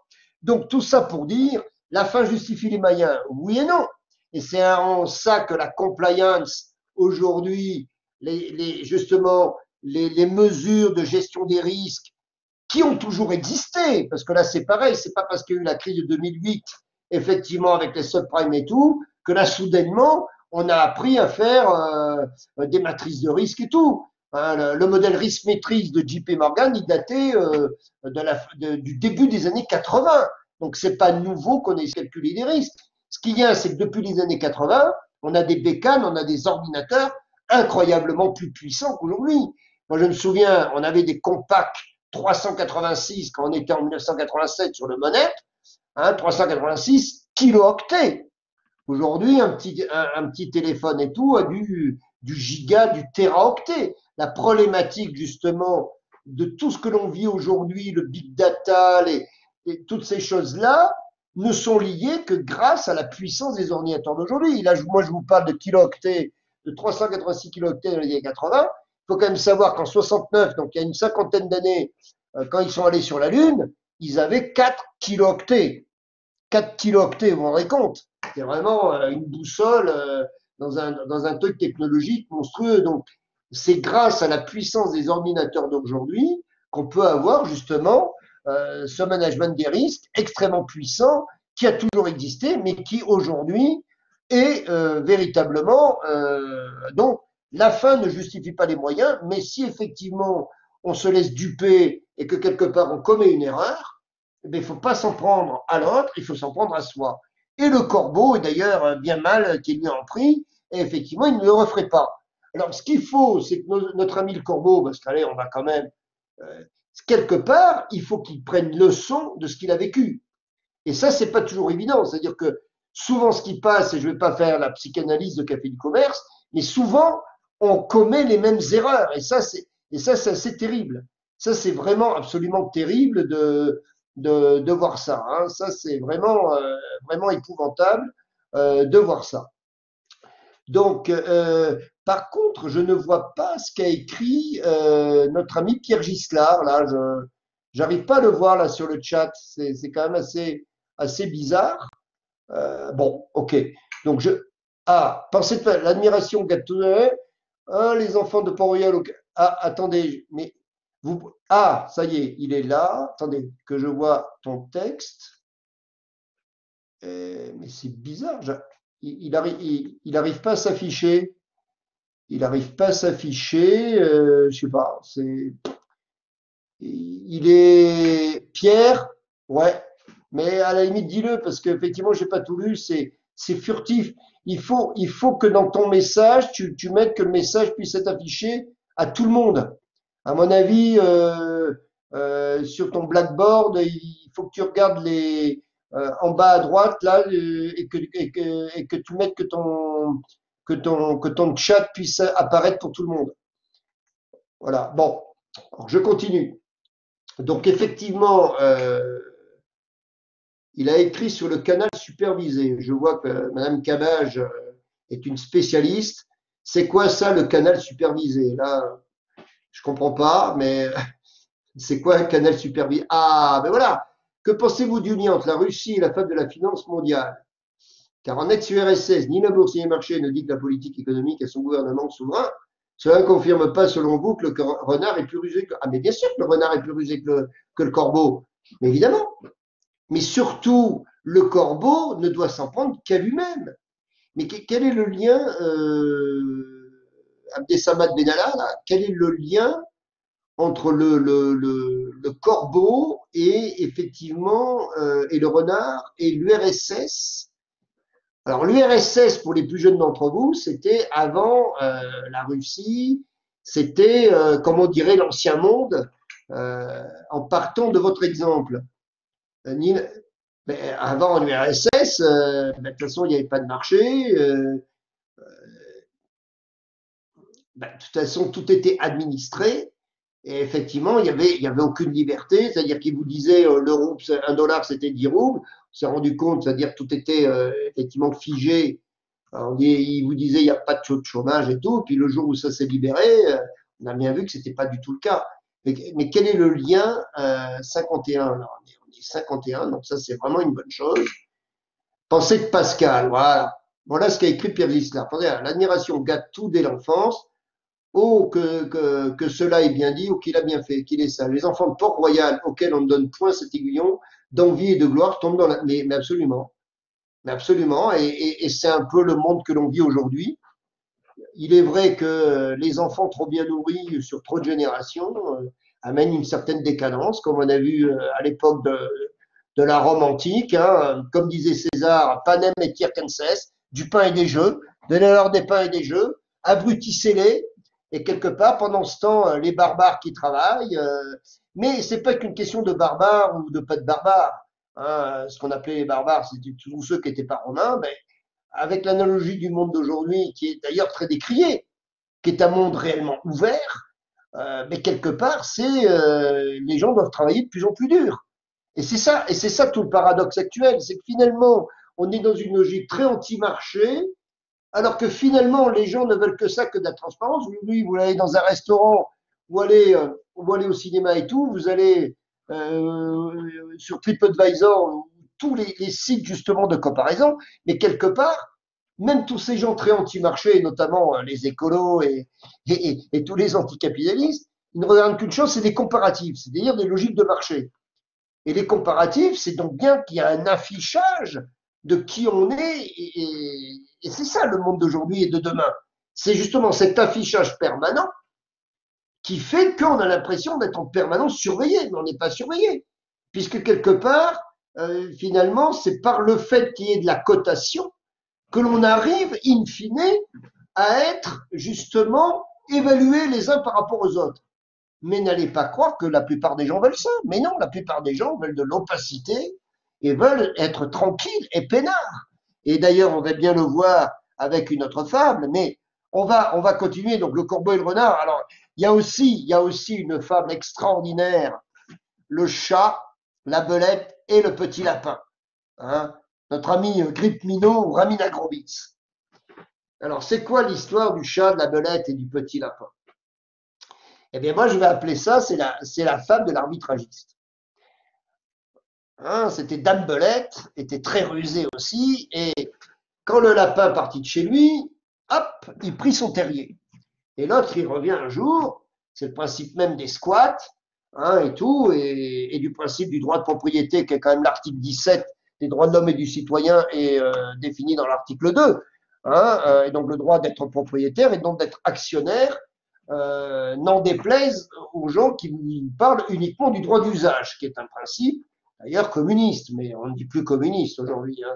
A: Donc, tout ça pour dire, la fin justifie les moyens, oui et non. Et c'est en ça que la compliance, aujourd'hui, justement, les mesures de gestion des risques qui ont toujours existé, parce que là c'est pareil, c'est pas parce qu'il y a eu la crise de 2008, effectivement avec les subprimes et tout, que là soudainement on a appris à faire des matrices de risque et tout. Hein, le modèle risque maîtrise de JP Morgan, il datait du début des années 80. Donc c'est pas nouveau qu'on ait calculé les risques. Ce qu'il y a, c'est que depuis les années 80, on a des bécanes, on a des ordinateurs incroyablement plus puissants qu'aujourd'hui. Moi, je me souviens, on avait des compacts 386 quand on était en 1987 sur le Monet, hein, 386 kilo-octets. Aujourd'hui, un petit téléphone et tout a du giga, du téraoctet. La problématique, justement, de tout ce que l'on vit aujourd'hui, le big data, toutes ces choses-là, ne sont liées que grâce à la puissance des ordinateurs d'aujourd'hui. Là, moi, je vous parle de kilo-octets, de 386 kilo-octets dans les années 80. Il faut quand même savoir qu'en 69, donc il y a une cinquantaine d'années, quand ils sont allés sur la Lune, ils avaient 4 kilo-octets. 4 kilo-octets, vous vous rendez compte? C'est vraiment une boussole dans un truc technologique monstrueux. Donc, c'est grâce à la puissance des ordinateurs d'aujourd'hui qu'on peut avoir justement ce management des risques extrêmement puissant qui a toujours existé, mais qui aujourd'hui est véritablement donc la fin ne justifie pas les moyens, mais si effectivement on se laisse duper et que quelque part on commet une erreur, eh bien, il ne faut pas s'en prendre à l'autre, il faut s'en prendre à soi. Et le corbeau est d'ailleurs bien mal qu'il lui en prie, et effectivement, il ne le referait pas. Alors, ce qu'il faut, c'est que notre ami le corbeau, parce qu'allez, on va quand même, euh, quelque part, il faut qu'il prenne leçon de ce qu'il a vécu. Et ça, c'est pas toujours évident. C'est-à-dire que souvent, ce qui passe, et je ne vais pas faire la psychanalyse de Café du Commerce, mais souvent, on commet les mêmes erreurs. Et ça, c'est assez terrible. Ça, c'est vraiment absolument terrible de voir ça. Hein. Ça, c'est vraiment épouvantable de voir ça. Donc, par contre, je ne vois pas ce qu'a écrit notre ami Pierre Gislard. Là, je n'arrive pas à le voir là sur le chat. C'est quand même assez bizarre. Bon, ok. Donc, pensez de l'admiration gâteau. Ah, les enfants de Port-Royal. Ah, attendez, mais ça y est, il est là. Attendez, que je vois ton texte. Mais c'est bizarre. Il arrive pas à s'afficher. Il arrive pas à s'afficher. Je sais pas. Il est Pierre. Ouais. Mais à la limite, dis-le parce qu'effectivement, j'ai pas tout lu. C'est furtif. Il faut que dans ton message, tu mettes que le message puisse être affiché à tout le monde. À mon avis, sur ton Blackboard, il faut que tu regardes en bas à droite là et que tu mettes que ton chat puisse apparaître pour tout le monde. Voilà. Bon, alors je continue. Donc effectivement, il a écrit sur le canal supervisé. Je vois que Madame Cabage est une spécialiste. C'est quoi ça, le canal supervisé? Là, je comprends pas, mais c'est quoi un canal supervisé? Ah, ben voilà. Que pensez-vous du lien entre la Russie et la fable de la finance mondiale? Car en ex-URSS, ni la bourse ni les marchés ne dictent la politique économique à son gouvernement souverain. Cela ne confirme pas, selon vous, que le renard est plus rusé que... Ah, mais bien sûr que le renard est plus rusé que le corbeau. Mais évidemment. Mais surtout, le corbeau ne doit s'en prendre qu'à lui-même. Mais quel est le lien Abdessamad Benalla, là, quel est le lien entre le corbeau et effectivement et le renard et l'URSS. Alors l'URSS, pour les plus jeunes d'entre vous, c'était avant la Russie, c'était, comme on dirait, l'ancien monde, en partant de votre exemple. Mais avant l'URSS, de toute façon, il n'y avait pas de marché. De toute façon, tout était administré. Et effectivement, il y avait aucune liberté, c'est-à-dire qu'il vous disait l'euro, un dollar, c'était 10 roubles. On s'est rendu compte, c'est-à-dire que tout était effectivement figé. Alors, il vous disait il n'y a pas de taux de chômage et tout. Puis le jour où ça s'est libéré, on a bien vu que c'était pas du tout le cas. Mais quel est le lien 51 alors, on est 51, donc ça c'est vraiment une bonne chose. Pensée de Pascal, voilà. Voilà ce qu'a écrit Pierre Giscard. L'admiration gâte tout dès l'enfance. Oh, que cela est bien dit, ou qu'il a bien fait, qu'il est sage. Les enfants de Port-Royal auxquels on ne donne point cet aiguillon d'envie et de gloire tombent dans la. Mais absolument. Mais absolument. Et c'est un peu le monde que l'on vit aujourd'hui. Il est vrai que les enfants trop bien nourris sur trop de générations amènent une certaine décadence, comme on a vu à l'époque de la Rome antique. Hein. Comme disait César, panem et circenses, du pain et des jeux. Donnez-leur des pains et des jeux, abrutissez-les. Et quelque part, pendant ce temps, les barbares qui travaillent, mais c'est pas qu'une question de barbares ou de pas de barbares. Hein, ce qu'on appelait les barbares, c'était tous ceux qui n'étaient pas romains. Ben, avec l'analogie du monde d'aujourd'hui, qui est d'ailleurs très décriée, qui est un monde réellement ouvert, mais quelque part, c'est les gens doivent travailler de plus en plus dur. Et c'est ça tout le paradoxe actuel, c'est que finalement, on est dans une logique très anti-marché, alors que finalement, les gens ne veulent que ça, que de la transparence. Oui, vous allez dans un restaurant, vous allez au cinéma et tout, vous allez sur TripAdvisor, tous les sites justement de comparaison, mais quelque part, même tous ces gens très anti-marché, notamment les écolos et tous les anticapitalistes, ils ne regardent qu'une chose, c'est des comparatifs, c'est-à-dire des logiques de marché. Et les comparatifs, c'est donc bien qu'il y a un affichage de qui on est, et c'est ça le monde d'aujourd'hui et de demain. C'est justement cet affichage permanent qui fait qu'on a l'impression d'être en permanence surveillé, mais on n'est pas surveillé. Puisque quelque part, finalement, c'est par le fait qu'il y ait de la cotation que l'on arrive, in fine, à être justement évalués les uns par rapport aux autres. Mais n'allez pas croire que la plupart des gens veulent ça. Mais non, la plupart des gens veulent de l'opacité et veulent être tranquilles et peinards. Et d'ailleurs, on va bien le voir avec une autre fable, mais on va continuer. Donc, le corbeau et le renard. Alors, il y a aussi une fable extraordinaire. Le chat, la belette et le petit lapin. Hein, notre ami Grip Minot, Ramin Agrobitz. Alors, c'est quoi l'histoire du chat, de la belette et du petit lapin? Eh bien, moi, je vais appeler ça, c'est la fable de l'arbitragiste. Hein, c'était Dame Belette, était très rusée aussi, et quand le lapin partit de chez lui, hop, il prit son terrier. Et l'autre, il revient un jour, c'est le principe même des squats, hein, et tout, et du principe du droit de propriété, qui est quand même l'article 17 des droits de l'homme et du citoyen, est défini dans l'article 2. Hein, et donc le droit d'être propriétaire et donc d'être actionnaire, n'en déplaise aux gens qui vous parlent uniquement du droit d'usage, qui est un principe d'ailleurs communiste, mais on ne dit plus communiste aujourd'hui, hein,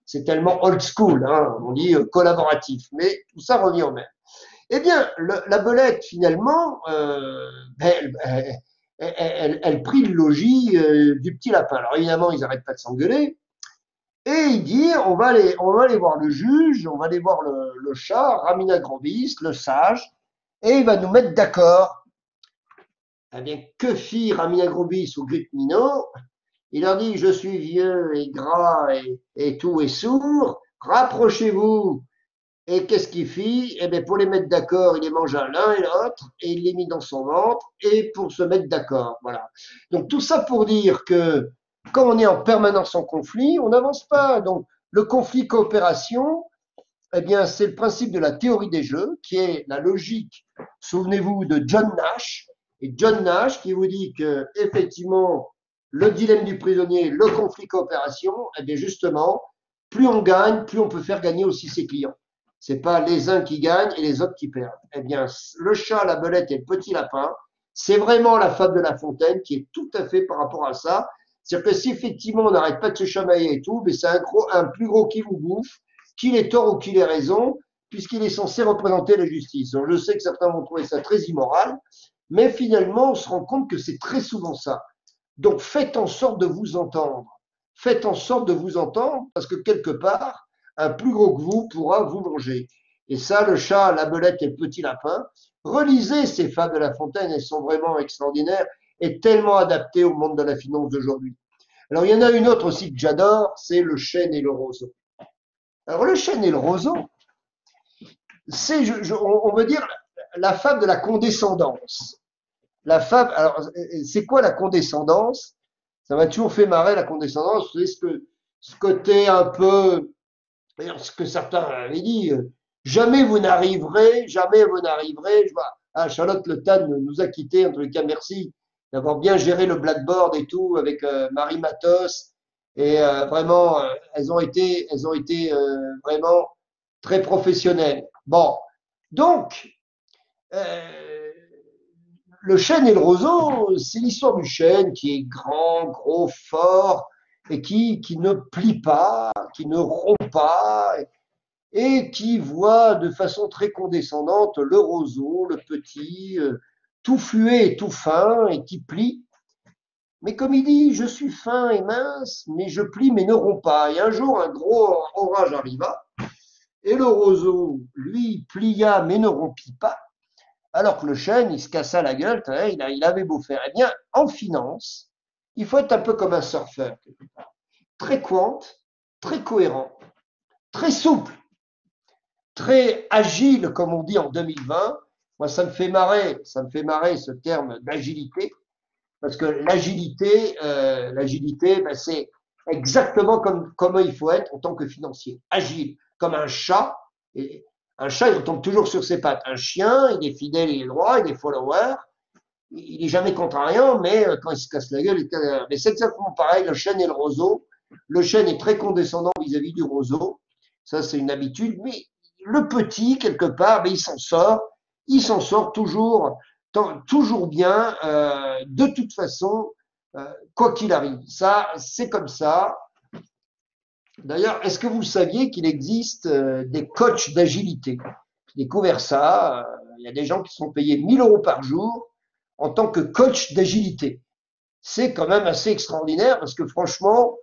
A: c'est tellement old school, hein, on dit collaboratif, mais tout ça revient au même. Eh bien, la belette, finalement, elle prit le logis du petit lapin. Alors évidemment, ils n'arrêtent pas de s'engueuler, et il dit, on va aller voir le juge, on va aller voir le chat, Ramina Grandis, le sage, et il va nous mettre d'accord. Eh bien, que fit Ramina Grandis ou Grip Minot? Il leur dit, je suis vieux et gras et tout est sourd, rapprochez-vous. Et qu'est-ce qu'il fit? Eh bien, pour les mettre d'accord, il les mangea l'un et l'autre, et il les mit dans son ventre, et pour se mettre d'accord. Voilà. Donc, tout ça pour dire que quand on est en permanence en conflit, on n'avance pas. Donc, le conflit coopération, eh bien, c'est le principe de la théorie des jeux, qui est la logique, souvenez-vous, de John Nash. Et John Nash qui vous dit que, effectivement, le dilemme du prisonnier, le conflit coopération, eh bien, justement, plus on gagne, plus on peut faire gagner aussi ses clients. C'est pas les uns qui gagnent et les autres qui perdent. Eh bien, le chat, la belette et le petit lapin, c'est vraiment la fable de La Fontaine qui est tout à fait par rapport à ça. C'est-à-dire que si effectivement on n'arrête pas de se chamailler et tout, mais c'est un plus gros qui vous bouffe, qu'il ait tort ou qu'il ait raison, puisqu'il est censé représenter la justice. Donc je sais que certains vont trouver ça très immoral, mais finalement on se rend compte que c'est très souvent ça. Donc faites en sorte de vous entendre. Faites en sorte de vous entendre, parce que quelque part, un plus gros que vous pourra vous manger. Et ça, le chat, la belette et le petit lapin, relisez ces fables de La Fontaine, elles sont vraiment extraordinaires et tellement adaptées au monde de la finance d'aujourd'hui. Alors, il y en a une autre aussi que j'adore, c'est le chêne et le roseau. Alors, le chêne et le roseau, c'est, on veut dire, la fable de la condescendance. La fable, alors, c'est quoi la condescendance? Ça m'a toujours fait marrer, la condescendance, c'est ce côté un peu, d'ailleurs, ce que certains avaient dit, jamais vous n'arriverez. Je vois, ah, Charlotte Le Tan nous a quittés, en tous les cas, merci d'avoir bien géré le blackboard et tout avec Marie Matos. Et vraiment, elles ont été vraiment très professionnelles. Bon, donc, euh, le chêne et le roseau, c'est l'histoire du chêne qui est grand, gros, fort et qui ne plie pas, qui ne rompt pas et qui voit de façon très condescendante le roseau, le petit, tout fluet et tout fin et qui plie. Mais comme il dit, je suis fin et mince, mais je plie mais ne romps pas. Et un jour, un gros orage arriva et le roseau, lui, plia mais ne rompit pas. Alors que le chêne, il se cassa la gueule, il avait beau faire. Eh bien, en finance, il faut être un peu comme un surfeur, très quant, très cohérent, très souple, très agile, comme on dit en 2020. Moi, ça me fait marrer ce terme d'agilité, parce que l'agilité, ben, c'est exactement comme comment il faut être en tant que financier, agile, comme un chat. Et un chat, il retombe toujours sur ses pattes. Un chien, il est fidèle, il est droit, il est follower. Il est jamais contrariant, mais quand il se casse la gueule, mais c'est exactement pareil, le chêne et le roseau. Le chêne est très condescendant vis-à-vis du roseau. Ça, c'est une habitude. Mais le petit, quelque part, mais il s'en sort. Il s'en sort toujours, toujours bien, de toute façon, quoi qu'il arrive. Ça, c'est comme ça. D'ailleurs, est-ce que vous saviez qu'il existe des coachs d'agilité? J'ai découvert ça. Il y a des gens qui sont payés 1 000 € par jour en tant que coach d'agilité. C'est quand même assez extraordinaire parce que franchement,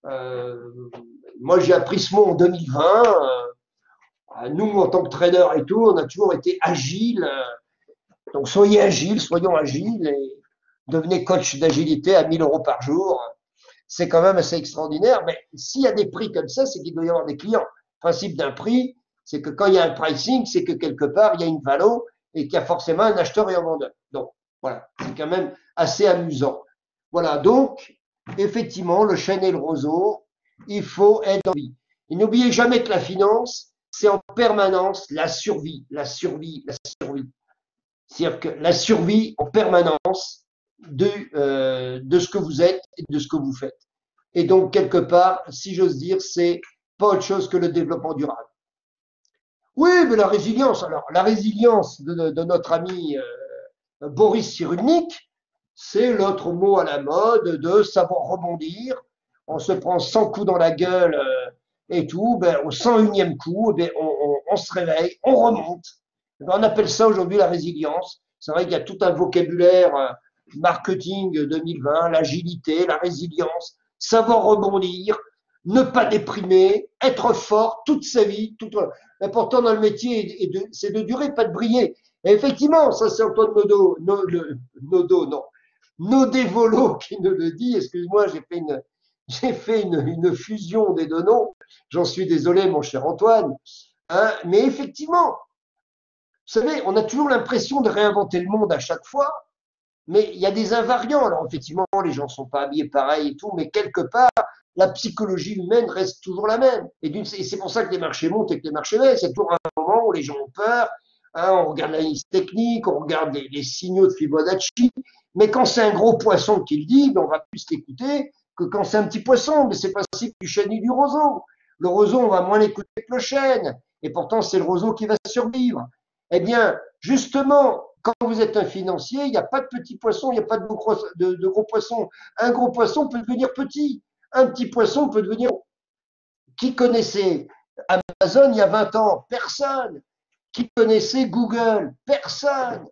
A: euh, moi j'ai appris ce mot en 2020. Nous, en tant que trader et tout, on a toujours été agile. Donc soyez agile, soyons agiles et devenez coach d'agilité à 1 000 € par jour. C'est quand même assez extraordinaire. Mais s'il y a des prix comme ça, c'est qu'il doit y avoir des clients. Le principe d'un prix, c'est que quand il y a un pricing, c'est que quelque part, il y a une valo et qu'il y a forcément un acheteur et un vendeur. Donc, voilà, c'est quand même assez amusant. Voilà, donc, effectivement, le chêne et le roseau, il faut être en vie. Et n'oubliez jamais que la finance, c'est en permanence la survie, la survie, la survie. C'est-à-dire que la survie en permanence de ce que vous êtes et de ce que vous faites. Et donc, quelque part, si j'ose dire, c'est pas autre chose que le développement durable. Oui, mais la résilience, alors, la résilience de notre ami Boris Cyrulnik, c'est l'autre mot à la mode de savoir rebondir. On se prend 100 coups dans la gueule et tout, ben, au 101e coup, ben, on se réveille, on remonte. Ben, on appelle ça aujourd'hui la résilience. C'est vrai qu'il y a tout un vocabulaire marketing 2020, l'agilité, la résilience, savoir rebondir, ne pas déprimer, être fort toute sa vie. L'important dans le métier, c'est de durer, pas de briller. Et effectivement, ça c'est Antoine Nodevolo qui nous le dit. Excuse-moi, j'ai fait une fusion des deux noms. J'en suis désolé, mon cher Antoine. Hein, mais effectivement, vous savez, on a toujours l'impression de réinventer le monde à chaque fois, mais il y a des invariants. Alors effectivement, les gens ne sont pas habillés pareil et tout, mais quelque part, la psychologie humaine reste toujours la même. Et c'est pour ça que les marchés montent et que les marchés baissent. C'est toujours un moment où les gens ont peur. Hein, on regarde l'analyse technique, on regarde les signaux de Fibonacci. Mais quand c'est un gros poisson qui le dit, ben on va plus l'écouter que quand c'est un petit poisson. Mais c'est le principe du chêne et du roseau. Le roseau, on va moins l'écouter que le chêne. Et pourtant, c'est le roseau qui va survivre. Eh bien, justement, quand vous êtes un financier, il n'y a pas de petits poissons, il n'y a pas de gros poissons. Un gros poisson peut devenir petit. Un petit poisson peut devenir… Qui connaissait Amazon il y a 20 ans? Personne. Qui connaissait Google? Personne.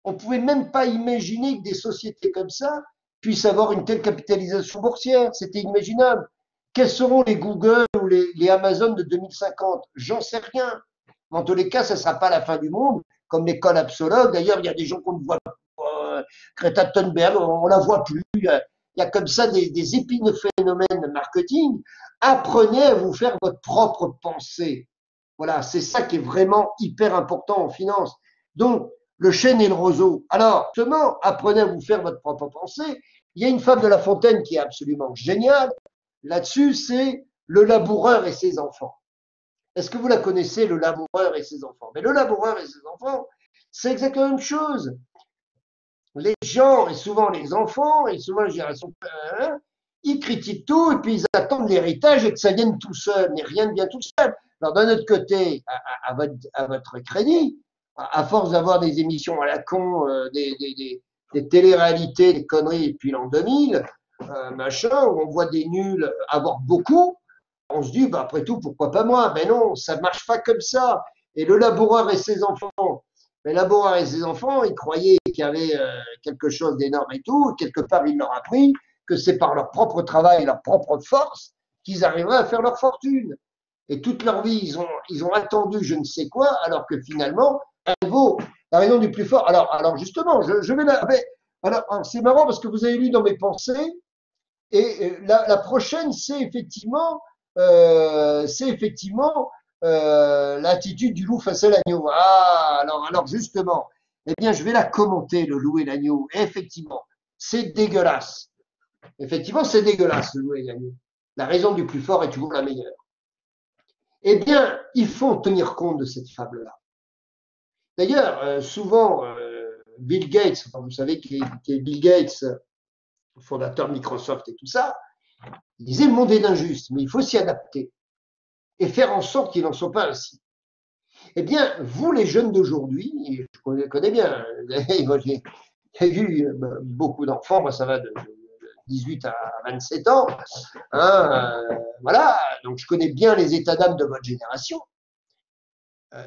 A: On ne pouvait même pas imaginer que des sociétés comme ça puissent avoir une telle capitalisation boursière. C'était inimaginable. Quels seront les Google ou les Amazon de 2050? J'en sais rien. Dans tous les cas, ce ne sera pas la fin du monde, comme les collapsologues. D'ailleurs, il y a des gens qu'on ne voit pas. Greta Thunberg, on ne la voit plus. Il y a comme ça des épineux phénomènes marketing. Apprenez à vous faire votre propre pensée. Voilà, c'est ça qui est vraiment hyper important en finance. Donc, le chêne et le roseau. Alors, justement, apprenez à vous faire votre propre pensée. Il y a une fable de La Fontaine qui est absolument géniale. Là-dessus, c'est le laboureur et ses enfants. Est-ce que vous la connaissez, le laboureur et ses enfants? Mais le laboureur et ses enfants, c'est exactement la même chose. Les gens, et souvent les enfants, et souvent la génération, ils critiquent tout et puis ils attendent l'héritage et que ça vienne tout seul, mais rien ne vient tout seul. Alors d'un autre côté, à votre crédit, à force d'avoir des émissions à la con, des téléréalités, des conneries depuis l'an 2000, machin, où on voit des nuls avoir beaucoup, on se dit, bah, après tout, pourquoi pas moi? Mais non, ça ne marche pas comme ça. Et le laboureur et ses enfants, le laboureur et ses enfants, ils croyaient qu'il y avait quelque chose d'énorme et tout. Et quelque part, il leur a appris que c'est par leur propre travail, leur propre force, qu'ils arriveraient à faire leur fortune. Et toute leur vie, ils ont attendu je ne sais quoi, alors que finalement, elle vaut la raison du plus fort. Alors justement, je vais là. Alors, c'est marrant parce que vous avez lu dans mes pensées, et la prochaine, c'est effectivement l'attitude du loup face à l'agneau. Ah, alors justement, eh bien, je vais la commenter, le loup et l'agneau. Effectivement, c'est dégueulasse. Effectivement, c'est dégueulasse, le loup et l'agneau. La raison du plus fort est toujours la meilleure. Eh bien, il faut tenir compte de cette fable-là. D'ailleurs, souvent, Bill Gates, enfin, vous savez qui est Bill Gates, fondateur de Microsoft et tout ça, il disait le monde est injuste, mais il faut s'y adapter et faire en sorte qu'il n'en soit pas ainsi. Eh bien, vous les jeunes d'aujourd'hui, et je connais bien, il y a eu beaucoup d'enfants, moi ça va de 18 à 27 ans, hein, voilà, donc je connais bien les états d'âme de votre génération,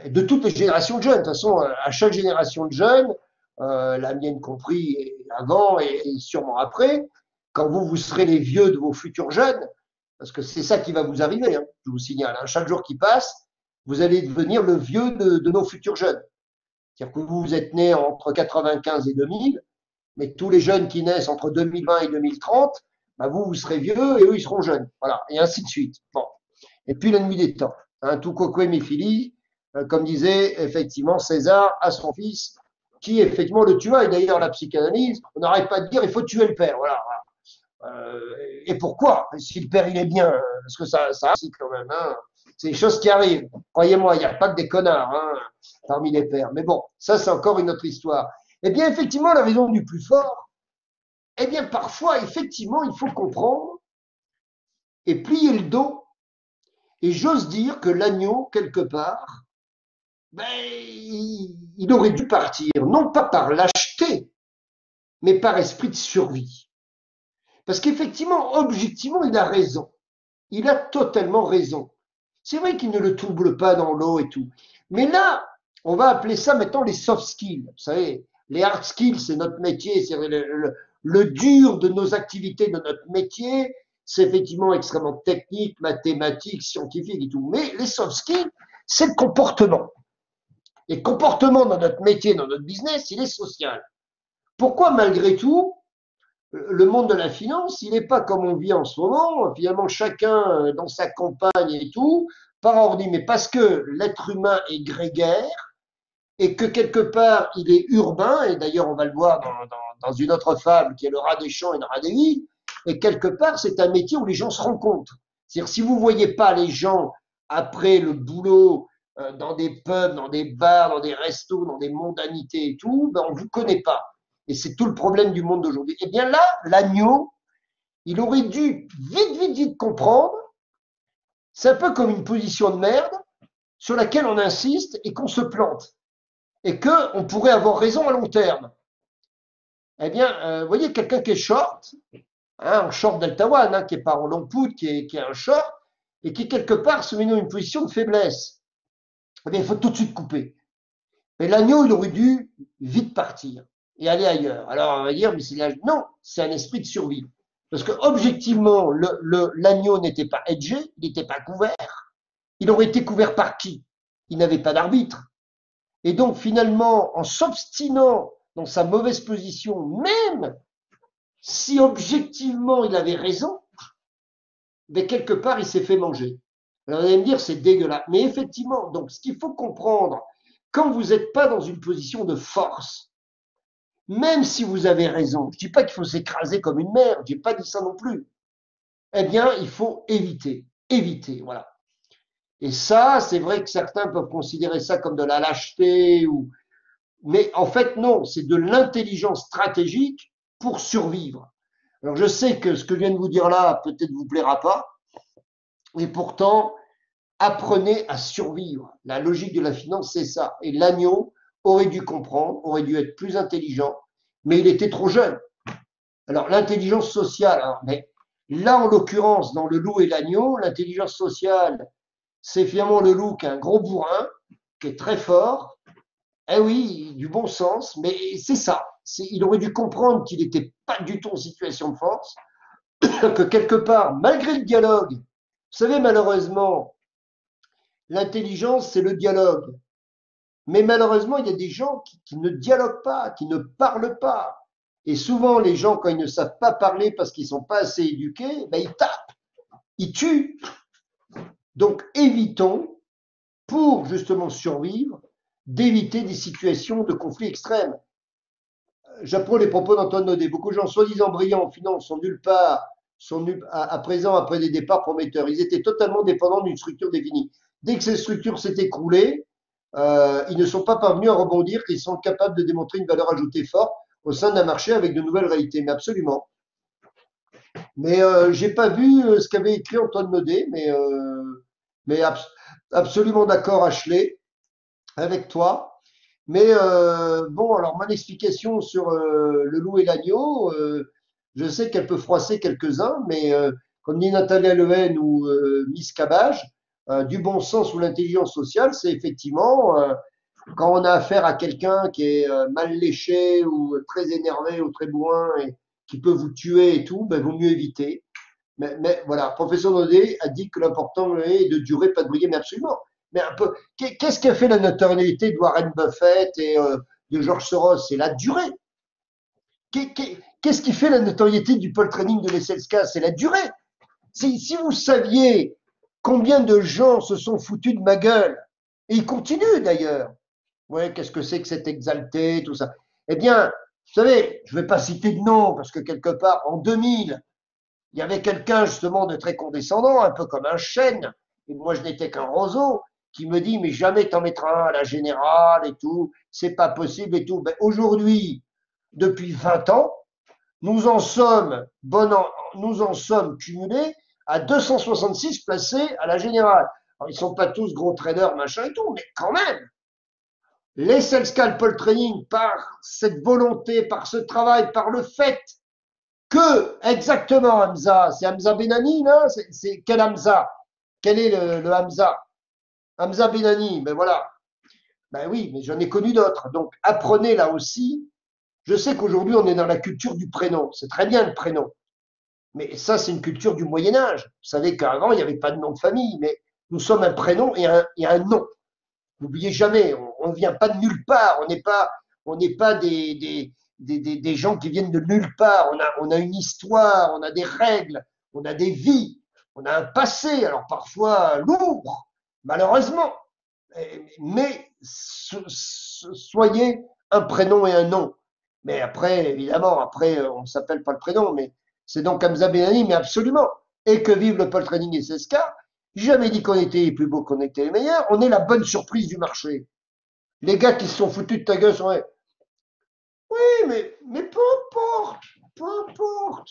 A: de toutes les générations de jeunes. De toute façon, à chaque génération de jeunes, la mienne compris avant et sûrement après, quand vous serez les vieux de vos futurs jeunes, parce que c'est ça qui va vous arriver, hein, je vous signale, hein, chaque jour qui passe, vous allez devenir le vieux de nos futurs jeunes. C'est-à-dire que vous êtes nés entre 95 et 2000, mais tous les jeunes qui naissent entre 2020 et 2030, bah vous serez vieux et eux, ils seront jeunes. Voilà, et ainsi de suite. Bon. Et puis, la nuit des temps. Hein, tout coque mi fili, comme disait effectivement César à son fils, qui effectivement le tua. Et d'ailleurs, la psychanalyse, on n'arrête pas de dire il faut tuer le père. Voilà. Et pourquoi? Si le père, il est bien, parce que ça arrive quand même. Hein. C'est des choses qui arrivent. Croyez-moi, il n'y a pas que des connards hein, parmi les pères. Mais bon, ça, c'est encore une autre histoire. Eh bien, effectivement, la raison du plus fort, eh bien, parfois, effectivement, il faut comprendre et plier le dos. Et j'ose dire que l'agneau, quelque part, ben, il aurait dû partir, non pas par lâcheté, mais par esprit de survie. Parce qu'effectivement, objectivement, il a raison. Il a totalement raison. C'est vrai qu'il ne le trouble pas dans l'eau et tout. Mais là, on va appeler ça maintenant les soft skills. Vous savez, les hard skills, c'est notre métier, c'est le dur de nos activités, de notre métier. C'est effectivement extrêmement technique, mathématique, scientifique et tout. Mais les soft skills, c'est le comportement. Et le comportement dans notre métier, dans notre business, il est social. Pourquoi, malgré tout, le monde de la finance, il n'est pas comme on vit en ce moment, finalement chacun dans sa campagne et tout, par ordi, mais parce que l'être humain est grégaire et que quelque part il est urbain, et d'ailleurs on va le voir dans une autre fable qui est le rat des champs et le rat des villes, et quelque part c'est un métier où les gens se rencontrent. C'est-à-dire si vous ne voyez pas les gens après le boulot dans des pubs, dans des bars, dans des restos, dans des mondanités et tout, ben on ne vous connaît pas. Et c'est tout le problème du monde d'aujourd'hui. Eh bien là, l'agneau, il aurait dû vite comprendre, c'est un peu comme une position de merde, sur laquelle on insiste et qu'on se plante et qu'on pourrait avoir raison et qu'on se plante et qu'on pourrait avoir raison à long terme. Eh bien, vous voyez, quelqu'un qui est short, hein, en short Delta One, hein, qui n'est pas en long put, qui est un short, et qui quelque part se met dans une position de faiblesse, eh bien, il faut tout de suite couper. Mais l'agneau, il aurait dû vite partir et aller ailleurs. Alors, on va dire, mais c'est non, c'est un esprit de survie. Parce que, objectivement, l'agneau n'était pas hedgé, il n'était pas couvert. Il aurait été couvert par qui? Il n'avait pas d'arbitre. Et donc, finalement, en s'obstinant dans sa mauvaise position, même si objectivement il avait raison, mais quelque part il s'est fait manger. Alors vous allez me dire, c'est dégueulasse. Mais effectivement, donc ce qu'il faut comprendre, quand vous n'êtes pas dans une position de force, même si vous avez raison, je ne dis pas qu'il faut s'écraser comme une merde, je n'ai pas dit ça non plus, eh bien, il faut éviter, voilà. Et ça, c'est vrai que certains peuvent considérer ça comme de la lâcheté, mais en fait, non, c'est de l'intelligence stratégique pour survivre. Alors, je sais que ce que je viens de vous dire là, peut-être vous plaira pas, et pourtant, apprenez à survivre. La logique de la finance, c'est ça. Et l'agneau aurait dû comprendre, aurait dû être plus intelligent, mais il était trop jeune. Alors, l'intelligence sociale, mais là, en l'occurrence, dans le loup et l'agneau, l'intelligence sociale, c'est finalement le loup qui est un gros bourrin, qui est très fort, eh oui, du bon sens, mais c'est ça. Il aurait dû comprendre qu'il n'était pas du tout en situation de force, que quelque part, malgré le dialogue, vous savez, malheureusement, l'intelligence, c'est le dialogue. Mais malheureusement, il y a des gens qui ne dialoguent pas, qui ne parlent pas. Et souvent, les gens, quand ils ne savent pas parler parce qu'ils ne sont pas assez éduqués, ben, ils tapent, ils tuent. Donc, évitons, pour justement survivre, d'éviter des situations de conflit extrême. J'apprends les propos d'Antoine Naudet. Beaucoup de gens soi-disant brillants en finance sont nulle part, sont à présent après des départs prometteurs. Ils étaient totalement dépendants d'une structure définie. Dès que cette structure s'est écroulée, ils ne sont pas parvenus à rebondir, qu'ils sont capables de démontrer une valeur ajoutée forte au sein d'un marché avec de nouvelles réalités. Mais absolument. Mais j'ai pas vu ce qu'avait écrit Antoine Naudet, mais absolument d'accord, Ashley, avec toi. Mais bon, alors mon explication sur le loup et l'agneau, je sais qu'elle peut froisser quelques-uns, mais comme dit Nathalie Lehen ou Miss Cabage, du bon sens ou l'intelligence sociale, c'est effectivement quand on a affaire à quelqu'un qui est mal léché ou très énervé ou très bourrin et qui peut vous tuer et tout, ben, vaut mieux éviter. Mais voilà, professeur Naudet a dit que l'important est de durer, pas de briller, mais absolument. Mais un peu, qu'est-ce qui a fait la notoriété de Warren Buffett et de George Soros? C'est la durée. Qu'est-ce qui fait la notoriété du pole training de l'ESLK? C'est la durée. Si vous saviez combien de gens se sont foutus de ma gueule, et ils continuent d'ailleurs, ouais, qu'est-ce que c'est que cet exalté, tout ça? Eh bien, vous savez, je ne vais pas citer de nom, parce que quelque part, en 2000, il y avait quelqu'un justement de très condescendant, un peu comme un chêne, et moi je n'étais qu'un roseau, qui me dit mais jamais t'en mettras un à la générale et tout, c'est pas possible et tout. Ben, aujourd'hui, depuis 20 ans, nous en sommes cumulés à 266 placés à la générale. Alors, ils sont pas tous gros traders, machin et tout, mais quand même, les sales scalpel training, par cette volonté, par ce travail, par le fait que, exactement, Hamza, c'est Hamza Benani, là? C'est quel Hamza? Quel est le Hamza? Hamza Benani, ben voilà. Ben oui, mais j'en ai connu d'autres. Donc, apprenez là aussi. Je sais qu'aujourd'hui, on est dans la culture du prénom. C'est très bien le prénom. Mais ça, c'est une culture du Moyen-Âge. Vous savez qu'avant, il n'y avait pas de nom de famille, mais nous sommes un prénom et un nom. N'oubliez jamais, on ne vient pas de nulle part. On n'est pas des gens qui viennent de nulle part. On a une histoire, on a des règles, on a des vies, on a un passé, alors parfois lourd, malheureusement. Mais soyez un prénom et un nom. Mais après, évidemment, après, on ne s'appelle pas le prénom, mais c'est donc Hamza Benani, mais absolument. Et que vive le pole training et SSK. J'ai jamais dit qu'on était les plus beaux, qu'on était les meilleurs. On est la bonne surprise du marché. Les gars qui se sont foutus de ta gueule sont là. Oui, mais peu importe, peu importe.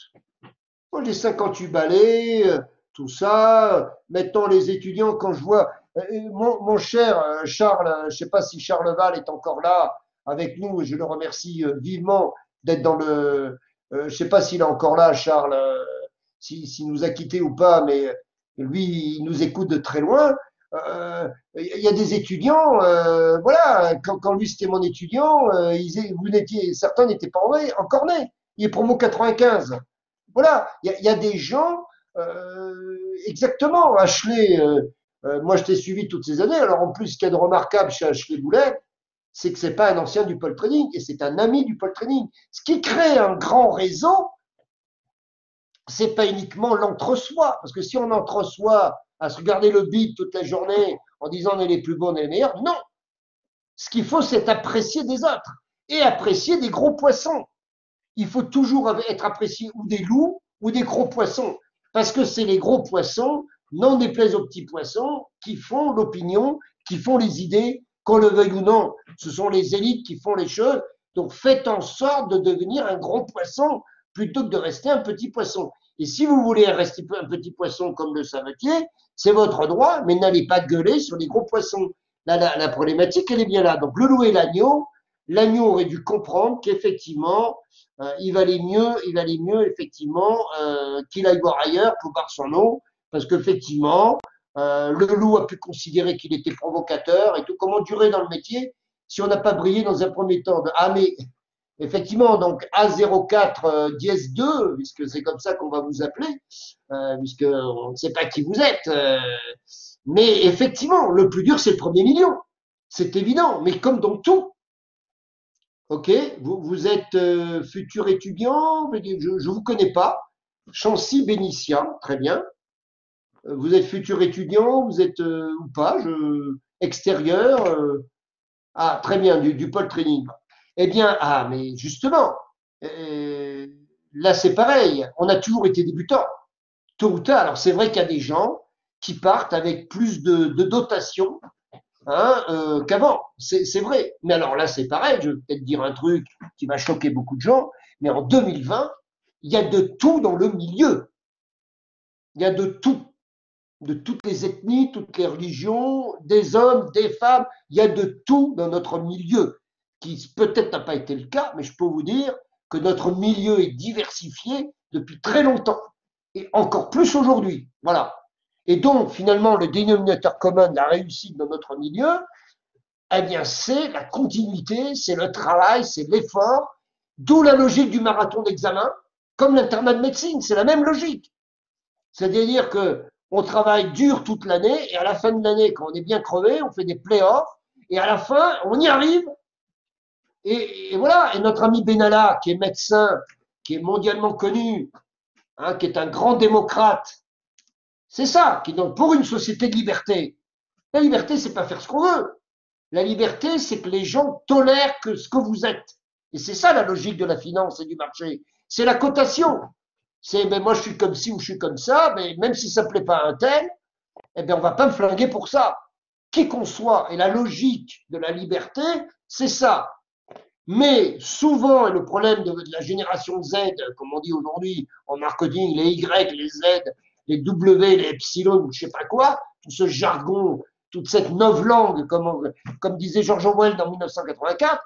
A: Moi, j'ai 58 balais, tout ça. Maintenant, les étudiants, quand je vois Mon cher Charles, je ne sais pas si Charles Val est encore là avec nous, et je le remercie vivement d'être dans le. Je ne sais pas s'il est encore là, Charles, s'il nous a quittés ou pas, mais lui, il nous écoute de très loin. Il y a des étudiants, voilà, quand lui c'était mon étudiant, certains n'étaient pas encore nés. Il est promo 95. Voilà, il y a des gens, exactement, Ashley, moi je t'ai suivi toutes ces années, alors en plus ce qu'il y a de remarquable chez Ashley Boulet, c'est que c'est pas un ancien du pole training, et c'est un ami du pole training. Ce qui crée un grand réseau, c'est pas uniquement l'entre-soi, parce que si on entre-soi à se regarder le beat toute la journée en disant on est les plus bons, on est les meilleurs, non. Ce qu'il faut, c'est apprécier des autres et apprécier des gros poissons. Il faut toujours être apprécié ou des loups ou des gros poissons, parce que c'est les gros poissons, n'en déplaise aux petits poissons, qui font l'opinion, qui font les idées, qu'on le veuille ou non. Ce sont les élites qui font les choses. Donc faites en sorte de devenir un gros poisson plutôt que de rester un petit poisson. Et si vous voulez rester un petit poisson comme le savetier, c'est votre droit, mais n'allez pas gueuler sur les gros poissons. Là, la problématique, elle est bien là. Donc le loup et l'agneau aurait dû comprendre qu'effectivement, il valait mieux effectivement qu'il aille voir ailleurs pour boire son eau, parce qu'effectivement, le loup a pu considérer qu'il était provocateur et tout. Comment durer dans le métier si on n'a pas brillé dans un premier temps? Ah mais effectivement, donc A04 dièse 2, puisque c'est comme ça qu'on va vous appeler, puisque on ne sait pas qui vous êtes. Mais effectivement, le plus dur, c'est le premier million. C'est évident, mais comme dans tout. Ok, vous êtes futur étudiant, je ne vous connais pas. Chancy Bénitia, très bien. Vous êtes futur étudiant, vous êtes ou pas, extérieur. Ah, très bien, du pole training. Eh bien, ah, mais justement, euh, là c'est pareil, on a toujours été débutant, tôt ou tard. Alors c'est vrai qu'il y a des gens qui partent avec plus de dotation hein, qu'avant, c'est vrai. Mais alors là c'est pareil, je vais peut-être dire un truc qui va choquer beaucoup de gens, mais en 2020, il y a de tout dans le milieu. Il y a de tout, de toutes les ethnies, toutes les religions, des hommes, des femmes, il y a de tout dans notre milieu, qui peut-être n'a pas été le cas, mais je peux vous dire que notre milieu est diversifié depuis très longtemps, et encore plus aujourd'hui. Voilà. Et donc, finalement, le dénominateur commun de la réussite dans notre milieu, eh bien, c'est la continuité, c'est le travail, c'est l'effort, d'où la logique du marathon d'examen, comme l'internat de médecine, c'est la même logique. C'est-à-dire que on travaille dur toute l'année et à la fin de l'année, quand on est bien crevé, on fait des play-offs et à la fin, on y arrive. Et voilà. Et notre ami Benalla, qui est médecin, qui est mondialement connu, hein, qui est un grand démocrate, c'est ça, qui est donc pour une société de liberté. La liberté, c'est pas faire ce qu'on veut. La liberté, c'est que les gens tolèrent que ce que vous êtes. Et c'est ça la logique de la finance et du marché. C'est la cotation. C'est, ben moi je suis comme ci ou je suis comme ça, mais même si ça ne plaît pas à un tel, eh bien on va pas me flinguer pour ça. Qui qu'on soit. Et la logique de la liberté, c'est ça. Mais souvent, et le problème de la génération Z, comme on dit aujourd'hui en marketing, les Y, les Z, les W, les Epsilon, je sais pas quoi, tout ce jargon, toute cette novlangue, comme disait George Orwell en 1984,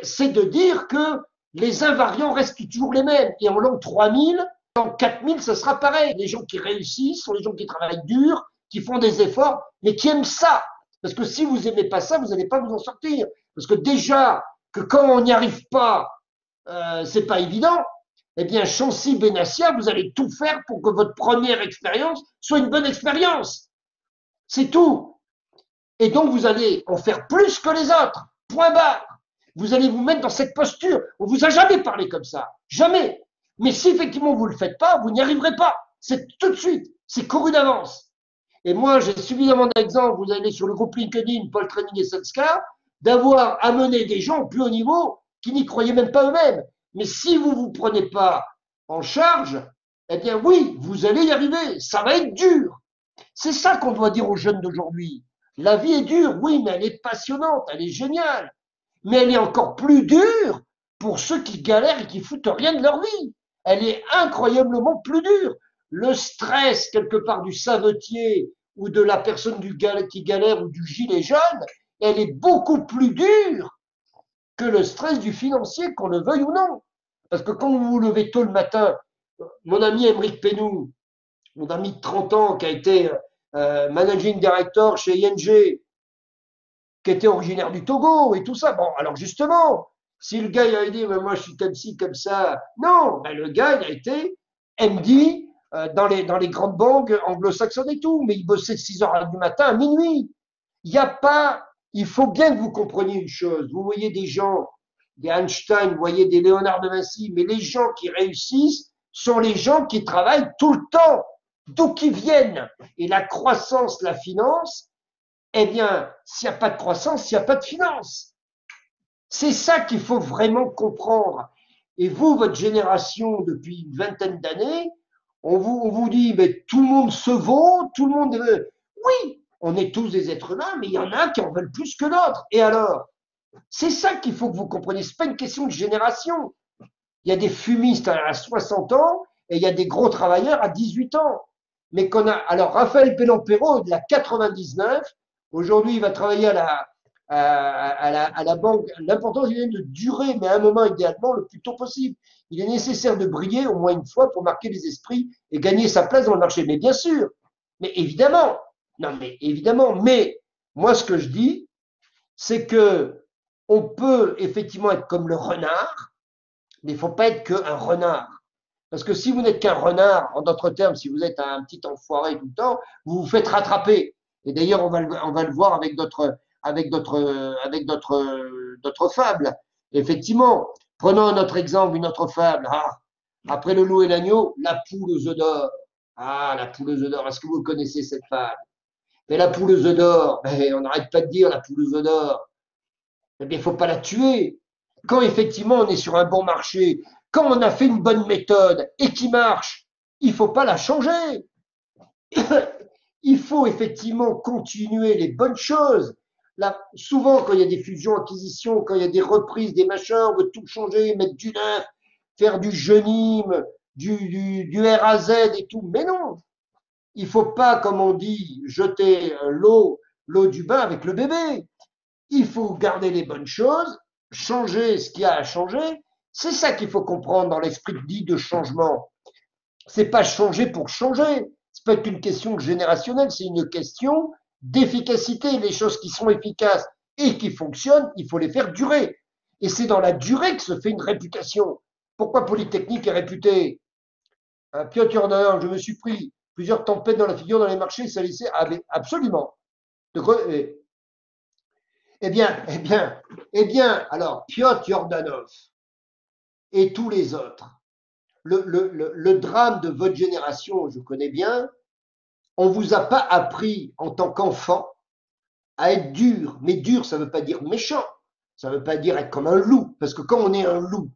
A: c'est de dire que les invariants restent toujours les mêmes. Et en l'an 3000, en 4000, ce sera pareil. Les gens qui réussissent sont les gens qui travaillent dur, qui font des efforts, mais qui aiment ça. Parce que si vous n'aimez pas ça, vous n'allez pas vous en sortir. Parce que déjà, que quand on n'y arrive pas, c'est pas évident, eh bien, Chancy Benassia, vous allez tout faire pour que votre première expérience soit une bonne expérience. C'est tout. Et donc, vous allez en faire plus que les autres. Point barre. Vous allez vous mettre dans cette posture. On vous a jamais parlé comme ça. Jamais. Mais si effectivement vous ne le faites pas, vous n'y arriverez pas. C'est tout de suite. C'est couru d'avance. Et moi, j'ai suffisamment d'exemples. Vous allez sur le groupe LinkedIn, Pole Training et Senska, d'avoir amené des gens au plus haut niveau qui n'y croyaient même pas eux-mêmes. Mais si vous ne vous prenez pas en charge, eh bien oui, vous allez y arriver. Ça va être dur. C'est ça qu'on doit dire aux jeunes d'aujourd'hui. La vie est dure, oui, mais elle est passionnante, elle est géniale. Mais elle est encore plus dure pour ceux qui galèrent et qui foutent rien de leur vie. Elle est incroyablement plus dure. Le stress, quelque part, du savetier ou de la personne qui galère ou du gilet jaune, elle est beaucoup plus dure que le stress du financier, qu'on le veuille ou non. Parce que quand vous vous levez tôt le matin, mon ami Émeric Pénou, mon ami de 30 ans qui a été managing director chez ING, qui était originaire du Togo et tout ça. Bon, alors justement, si le gars il a dit, mais moi je suis comme ci, comme ça, non, ben, le gars il a été MD dans les grandes banques anglo-saxonnes et tout, mais il bossait de 6 heures du matin à minuit. Il n'y a pas, il faut bien que vous compreniez une chose. Vous voyez des gens, des Einstein, vous voyez des Léonard de Vinci, mais les gens qui réussissent sont les gens qui travaillent tout le temps, d'où qu'ils viennent. Et la croissance, la finance, eh bien, s'il n'y a pas de croissance, il n'y a pas de finance. C'est ça qu'il faut vraiment comprendre. Et vous, votre génération, depuis une vingtaine d'années, on vous dit, mais tout le monde se vaut, tout le monde veut. Oui, on est tous des êtres humains, mais il y en a qui en veulent plus que d'autres. Et alors, c'est ça qu'il faut que vous compreniez. C'est pas une question de génération. Il y a des fumistes à 60 ans et il y a des gros travailleurs à 18 ans. Mais qu'on a. Alors, Raphaël Pellampero, il a 99. Aujourd'hui, il va travailler à la banque. L'important, c'est de durer, mais à un moment, idéalement, le plus tôt possible. Il est nécessaire de briller au moins une fois pour marquer les esprits et gagner sa place dans le marché. Mais bien sûr, mais évidemment, non, mais évidemment, mais moi, ce que je dis, c'est que on peut effectivement être comme le renard, mais il ne faut pas être qu'un renard. Parce que si vous n'êtes qu'un renard, en d'autres termes, si vous êtes un petit enfoiré tout le temps, vous vous faites rattraper. Et d'ailleurs, on va le voir d'autres fables. Effectivement, prenons notre exemple, une autre fable. Ah, après le loup et l'agneau, la poule aux œufs d'or. Ah, la poule aux œufs d'or. Est-ce que vous connaissez cette fable? Mais la poule aux œufs d'or, on n'arrête pas de dire la poule aux œufs d'or. Eh bien, il ne faut pas la tuer. Quand effectivement on est sur un bon marché, quand on a fait une bonne méthode et qui marche, il ne faut pas la changer. Il faut effectivement continuer les bonnes choses. Là, souvent, quand il y a des fusions, acquisitions, quand il y a des reprises, des machins, on veut tout changer, mettre du neuf, faire du jeunime, du R à Z et tout. Mais non, il ne faut pas, comme on dit, jeter l'eau du bain avec le bébé. Il faut garder les bonnes choses, changer ce qu'il y a à changer. C'est ça qu'il faut comprendre dans l'esprit dit de changement. C'est pas changer pour changer. C'est pas une question générationnelle, c'est une question d'efficacité. Les choses qui sont efficaces et qui fonctionnent, il faut les faire durer. Et c'est dans la durée que se fait une réputation. Pourquoi Polytechnique est réputée? Piotr Jordan, je me suis pris plusieurs tempêtes dans la figure dans les marchés, ça laissait absolument. De quoi, eh bien, alors, Piotr Jordanov et tous les autres, le drame de votre génération, je connais bien, on vous a pas appris en tant qu'enfant à être dur. Mais dur, ça veut pas dire méchant. Ça veut pas dire être comme un loup. Parce que quand on est un loup,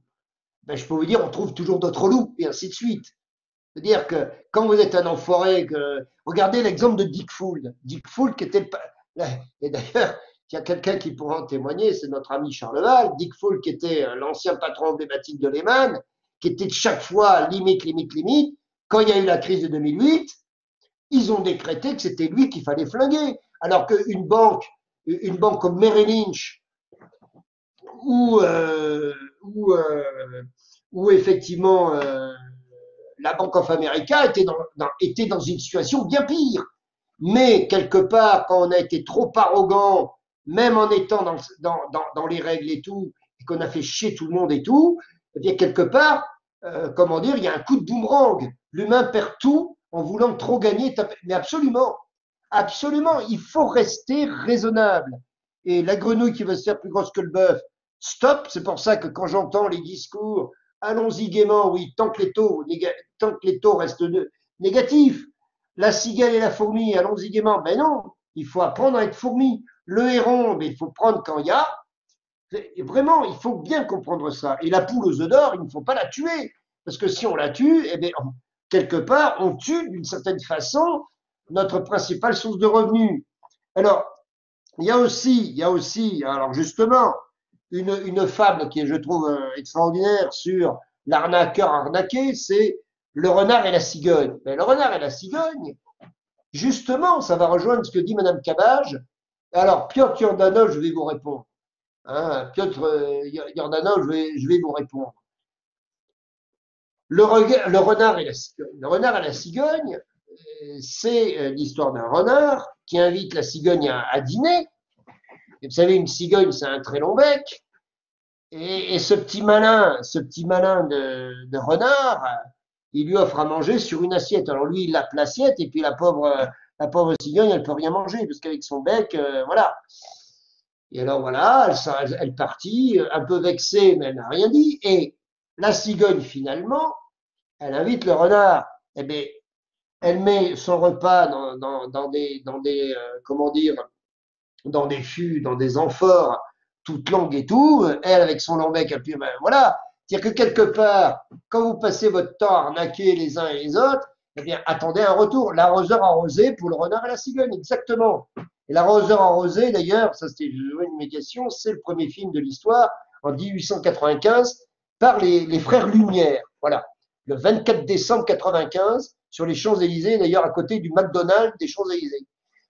A: ben, je peux vous dire, on trouve toujours d'autres loups, et ainsi de suite. C'est-à-dire que quand vous êtes un enfoiré, regardez l'exemple de Dick Fould. Dick Fould qui était, et d'ailleurs, il y a quelqu'un qui pourra en témoigner, c'est notre ami Charleval, Dick Fould qui était l'ancien patron emblématique de Lehman, qui était de chaque fois limite, limite, limite. Quand il y a eu la crise de 2008, ils ont décrété que c'était lui qu'il fallait flinguer. Alors qu'une banque comme Merrill Lynch, où, euh, où, euh, où effectivement la Bank of America était dans une situation bien pire. Mais quelque part, quand on a été trop arrogant, même en étant dans les règles et tout, et qu'on a fait chier tout le monde et tout, eh bien quelque part, comment dire, il y a un coup de boomerang. L'humain perd tout en voulant trop gagner. Mais absolument, absolument, il faut rester raisonnable. Et la grenouille qui veut se faire plus grosse que le bœuf, stop. C'est pour ça que quand j'entends les discours, allons-y gaiement, oui, tant que les taux restent négatifs. La cigale et la fourmi, allons-y gaiement. Mais non, il faut apprendre à être fourmi. Le héron, mais il faut prendre quand il y a. Et vraiment, il faut bien comprendre ça. Et la poule aux œufs d'or, il ne faut pas la tuer. Parce que si on la tue, eh bien, quelque part, on tue d'une certaine façon notre principale source de revenus. Alors, il y a aussi, alors justement, une fable qui est, je trouve, extraordinaire sur l'arnaqueur arnaqué, c'est le renard et la cigogne. Mais le renard et la cigogne, Justement, ça va rejoindre ce que dit Madame Cabage. Alors, Piotr Yordanov, je vais vous répondre. Hein, Piotr Yordanov, je vais vous répondre. Le renard et la cigogne. Le renard et la cigogne, c'est l'histoire d'un renard qui invite la cigogne à dîner. Et vous savez, une cigogne, c'est un très long bec. Et ce petit malin de renard, il lui offre à manger sur une assiette. Alors lui, il lappe l'assiette et puis la pauvre cigogne, elle peut rien manger parce qu'avec son bec, voilà. Et alors voilà, elle partit, un peu vexée, mais elle n'a rien dit. Et la cigogne, finalement, elle invite le renard. Eh bien, elle met son repas dans des comment dire, dans des fûts, dans des amphores, toutes longues et tout. Elle, avec son lambec, elle puis, ben, voilà. C'est-à-dire que quelque part, quand vous passez votre temps à arnaquer les uns et les autres, eh bien, attendez un retour. L'arroseur arrosé pour le renard et la cigogne, exactement. Et l'arroseur arrosé, d'ailleurs, ça c'était une médiation, c'est le premier film de l'histoire, en 1895, par les frères Lumière. Voilà. Le 24 décembre 95, sur les Champs-Élysées, d'ailleurs, à côté du McDonald's des Champs-Élysées.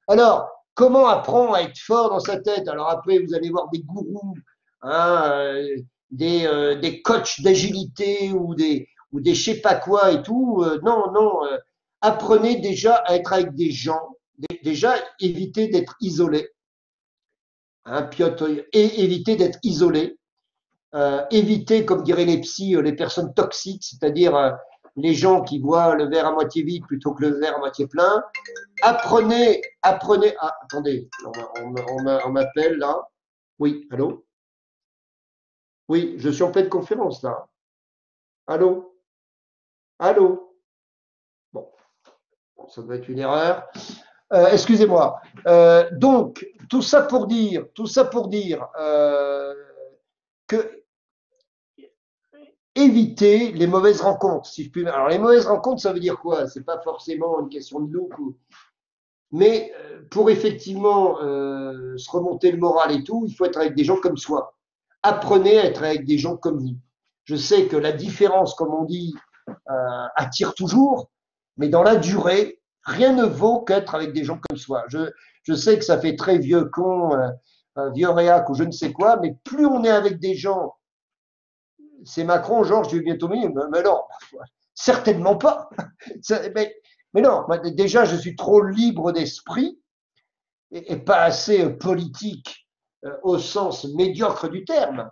A: Alors, comment apprendre à être fort dans sa tête? Alors après, vous allez voir des gourous, hein, des coachs d'agilité ou des je sais pas quoi et tout. Non, non. Apprenez déjà à être avec des gens. Déjà, évitez d'être isolé. Hein, Piotr, et évitez d'être isolé. Évitez, comme diraient les psys, les personnes toxiques, c'est-à-dire les gens qui voient le verre à moitié vide plutôt que le verre à moitié plein. Apprenez. Ah, attendez, on m'appelle là. Oui, allô? Oui, je suis en pleine conférence là. Allô? Allô? Bon, ça doit être une erreur. Excusez-moi. Donc, tout ça pour dire que éviter les mauvaises rencontres, si je puis. Alors, les mauvaises rencontres, ça veut dire quoi? C'est pas forcément une question de look mais pour effectivement se remonter le moral et tout, il faut être avec des gens comme soi. Apprenez à être avec des gens comme vous. Je sais que la différence, comme on dit, attire toujours, mais dans la durée, rien ne vaut qu'être avec des gens comme soi. Je sais que ça fait très vieux con, vieux réac ou je ne sais quoi, mais plus on est avec des gens, c'est Macron, Georges, je vais bientôt me dire, mais non, certainement pas. Mais non, déjà, je suis trop libre d'esprit et pas assez politique au sens médiocre du terme.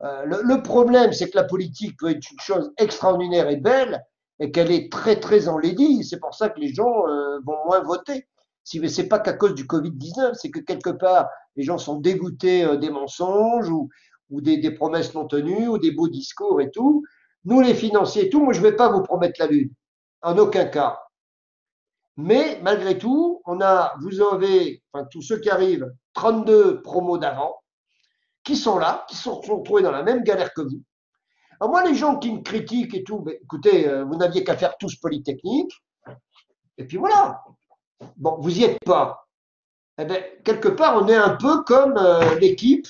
A: Le problème, c'est que la politique peut être une chose extraordinaire et belle et qu'elle est très, très enlaidie. C'est pour ça que les gens vont moins voter. Si, mais c'est pas qu'à cause du Covid-19, c'est que quelque part, les gens sont dégoûtés des mensonges ou des promesses non tenues ou des beaux discours et tout. Nous, les financiers et tout, moi, je vais pas vous promettre la lune. En aucun cas. Mais malgré tout, vous avez, enfin, tous ceux qui arrivent, 32 promos d'avant, qui sont là, qui se sont retrouvés dans la même galère que vous. Alors moi, les gens qui me critiquent et tout, ben, écoutez, vous n'aviez qu'à faire tous Polytechnique, et puis voilà. Bon, vous n'y êtes pas. Eh bien, quelque part, on est un peu comme l'équipe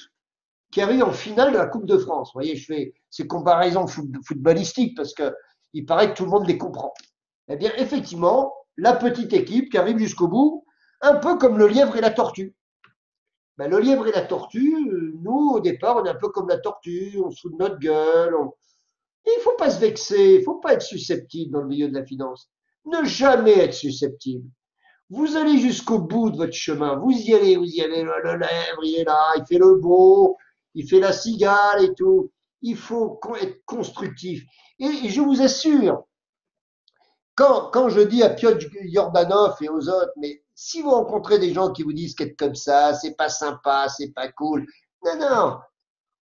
A: qui arrive en finale de la Coupe de France. Vous voyez, je fais ces comparaisons footballistiques parce que il paraît que tout le monde les comprend. Eh bien, effectivement, la petite équipe qui arrive jusqu'au bout, un peu comme le lièvre et la tortue. Ben, le lièvre et la tortue, nous, au départ, on est un peu comme la tortue, on se fout de notre gueule. Il ne faut pas se vexer, il ne faut pas être susceptible dans le milieu de la finance. Ne jamais être susceptible. Vous allez jusqu'au bout de votre chemin, vous y allez, le lièvre, il est là, il fait le beau, il fait la cigale et tout. Il faut être constructif. Et je vous assure, quand je dis à Piotr Yordanov et aux autres, mais si vous rencontrez des gens qui vous disent qu'être comme ça, c'est pas sympa, c'est pas cool, non, non,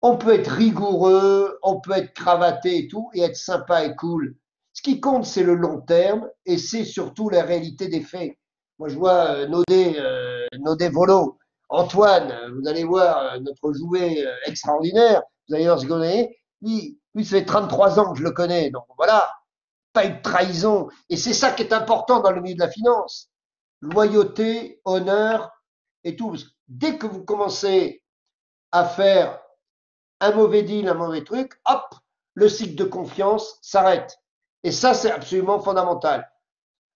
A: on peut être rigoureux, on peut être cravaté et tout, et être sympa et cool. Ce qui compte, c'est le long terme, et c'est surtout la réalité des faits. Moi, je vois Nodé Volo, Antoine, vous allez voir notre jouet extraordinaire, vous allez voir ce qu'on est. Lui, ça fait 33 ans que je le connais, donc voilà, pas une trahison. Et c'est ça qui est important dans le milieu de la finance. Loyauté, honneur et tout. Dès que vous commencez à faire un mauvais deal, un mauvais truc, hop, le cycle de confiance s'arrête. Et ça, c'est absolument fondamental.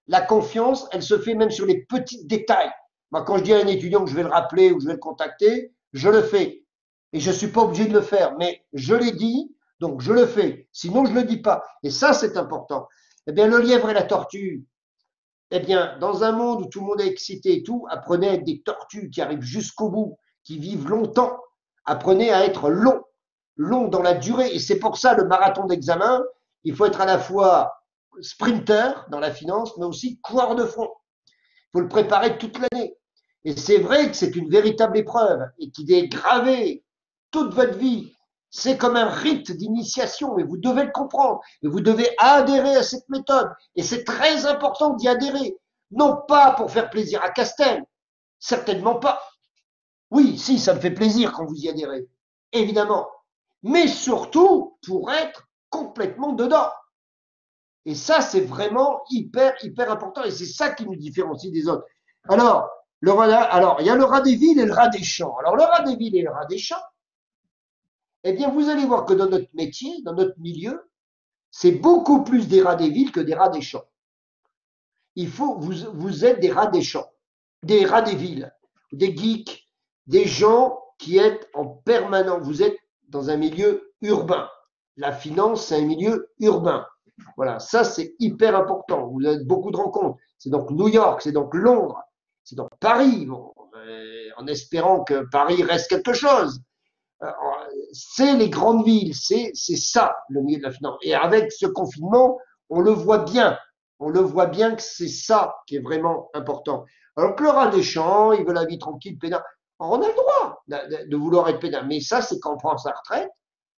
A: La confiance, elle se fait même sur les petits détails. Moi, quand je dis à un étudiant que je vais le rappeler ou que je vais le contacter, je le fais. Et je ne suis pas obligé de le faire, mais je l'ai dit, donc je le fais. Sinon, je ne le dis pas. Et ça, c'est important. Eh bien, le lièvre et la tortue, eh bien, dans un monde où tout le monde est excité et tout, apprenez à être des tortues qui arrivent jusqu'au bout, qui vivent longtemps. Apprenez à être long, long dans la durée. Et c'est pour ça, le marathon d'examen, il faut être à la fois sprinter dans la finance, mais aussi coureur de front. Il faut le préparer toute l'année. Et c'est vrai que c'est une véritable épreuve et qu'il est gravé toute votre vie. C'est comme un rite d'initiation et vous devez le comprendre. Et vous devez adhérer à cette méthode. Et c'est très important d'y adhérer. Non pas pour faire plaisir à Castel, certainement pas. Oui, si, ça me fait plaisir quand vous y adhérez, évidemment. Mais surtout pour être complètement dedans. Et ça, c'est vraiment hyper, hyper important. Et c'est ça qui nous différencie des autres. Alors, il y a le rat des villes et le rat des champs. Alors, le rat des villes et le rat des champs, eh bien, vous allez voir que dans notre métier, dans notre milieu, c'est beaucoup plus des rats des villes que des rats des champs. Vous êtes des rats des champs, des rats des villes, des geeks, des gens qui êtes en permanence. Vous êtes dans un milieu urbain. La finance, c'est un milieu urbain. Voilà, ça c'est hyper important. Vous avez beaucoup de rencontres. C'est donc New York, c'est donc Londres, c'est donc Paris, bon, en espérant que Paris reste quelque chose. C'est les grandes villes, c'est ça le milieu de la finance. Et avec ce confinement, on le voit bien. On le voit bien que c'est ça qui est vraiment important. Alors que le rat des champs, il veut la vie tranquille, pédale. On a le droit de vouloir être pédale, mais ça c'est quand on prend sa retraite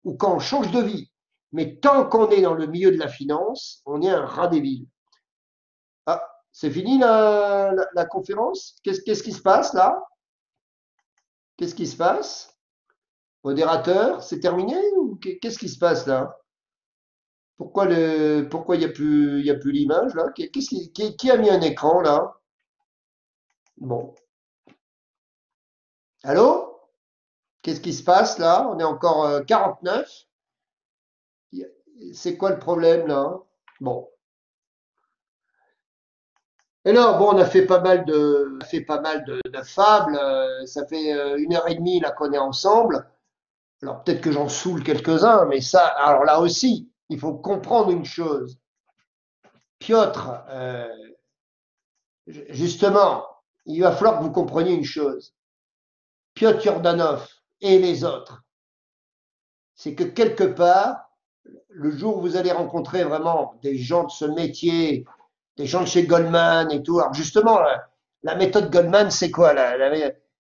A: ou quand on change de vie. Mais tant qu'on est dans le milieu de la finance, on est un rat des villes. Ah, c'est fini la conférence? Qu'est-ce qui se passe là? Qu'est-ce qui se passe? Modérateur, c'est terminé ou qu'est-ce qui se passe là? Pourquoi il y a plus l'image là? Qui a mis un écran là? Bon. Allô? Qu'est-ce qui se passe là? On est encore 49. C'est quoi le problème là? Bon. Et là, bon, on a fait pas mal de fables. Ça fait 1 heure et demie là qu'on est ensemble. Alors peut-être que j'en saoule quelques-uns, mais ça, alors là aussi, il faut comprendre une chose. Piotr, justement, il va falloir que vous compreniez une chose. Piotr Yordanov et les autres, c'est que quelque part, le jour où vous allez rencontrer vraiment des gens de ce métier, des gens de chez Goldman et tout, alors justement, la méthode Goldman, c'est quoi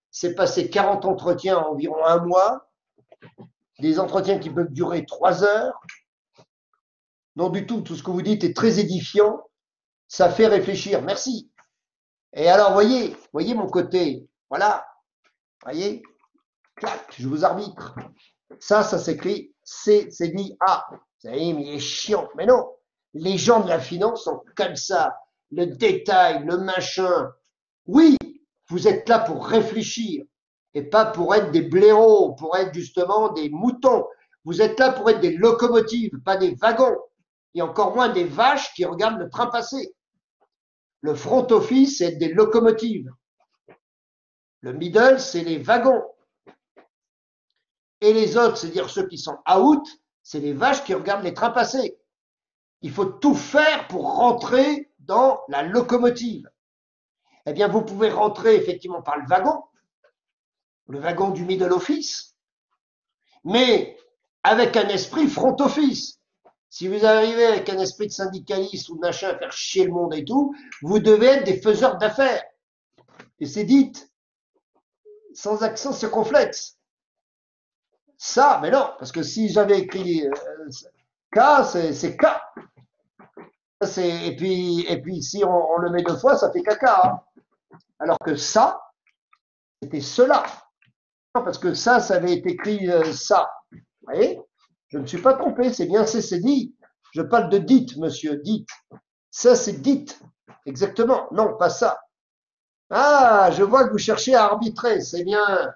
A: c'est passer 40 entretiens en environ un mois, des entretiens qui peuvent durer 3 heures. Non du tout ce que vous dites est très édifiant, ça fait réfléchir, merci. Et alors, voyez mon côté, voilà, voyez, clac, je vous arbitre. Ça s'écrit C-C-I-A. Vous savez, mais il est chiant. Mais non, les gens de la finance sont comme ça. Le détail, le machin. Oui, vous êtes là pour réfléchir et pas pour être des blaireaux, pour être justement des moutons. Vous êtes là pour être des locomotives, pas des wagons. Et encore moins des vaches qui regardent le train passer. Le front office, c'est des locomotives. Le middle, c'est les wagons. Et les autres, c'est-à-dire ceux qui sont out, c'est les vaches qui regardent les trains passer. Il faut tout faire pour rentrer dans la locomotive. Eh bien, vous pouvez rentrer effectivement par le wagon du middle office, mais avec un esprit front office. Si vous arrivez avec un esprit de syndicaliste ou de machin à faire chier le monde et tout, vous devez être des faiseurs d'affaires. Et c'est dit sans accent circonflexe. Ça, mais non, parce que si j'avais écrit K, c'est K. Et puis si on le met 2 fois, ça fait caca. Hein. Alors que ça, c'était cela. Parce que ça avait été écrit ça. Vous voyez? Je ne suis pas trompé, c'est bien c'est dit. Je parle de dites, monsieur, dites. Ça, c'est dites. Exactement. Non, pas ça. Ah, je vois que vous cherchez à arbitrer, c'est bien.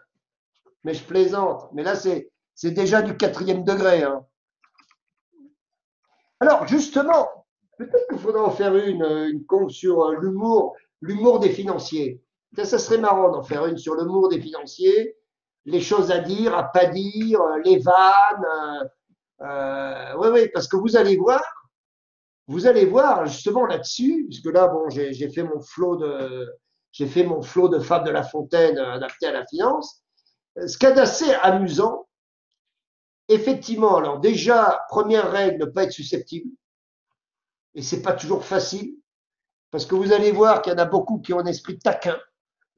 A: Mais je plaisante. Mais là, c'est déjà du 4e degré. Hein. Alors, justement, Peut-être qu'il faudra en faire une conf sur l'humour des financiers. Ça serait marrant d'en faire une sur l'humour des financiers, les choses à dire, à pas dire, les vannes. Oui, oui, parce que vous allez voir justement là-dessus, puisque là, bon, j'ai fait mon flot de Fable de La Fontaine adapté à la finance. Ce qu'il y a d'assez amusant, effectivement, alors déjà, première règle, ne pas être susceptible, et c'est pas toujours facile, parce que vous allez voir qu'il y en a beaucoup qui ont un esprit taquin.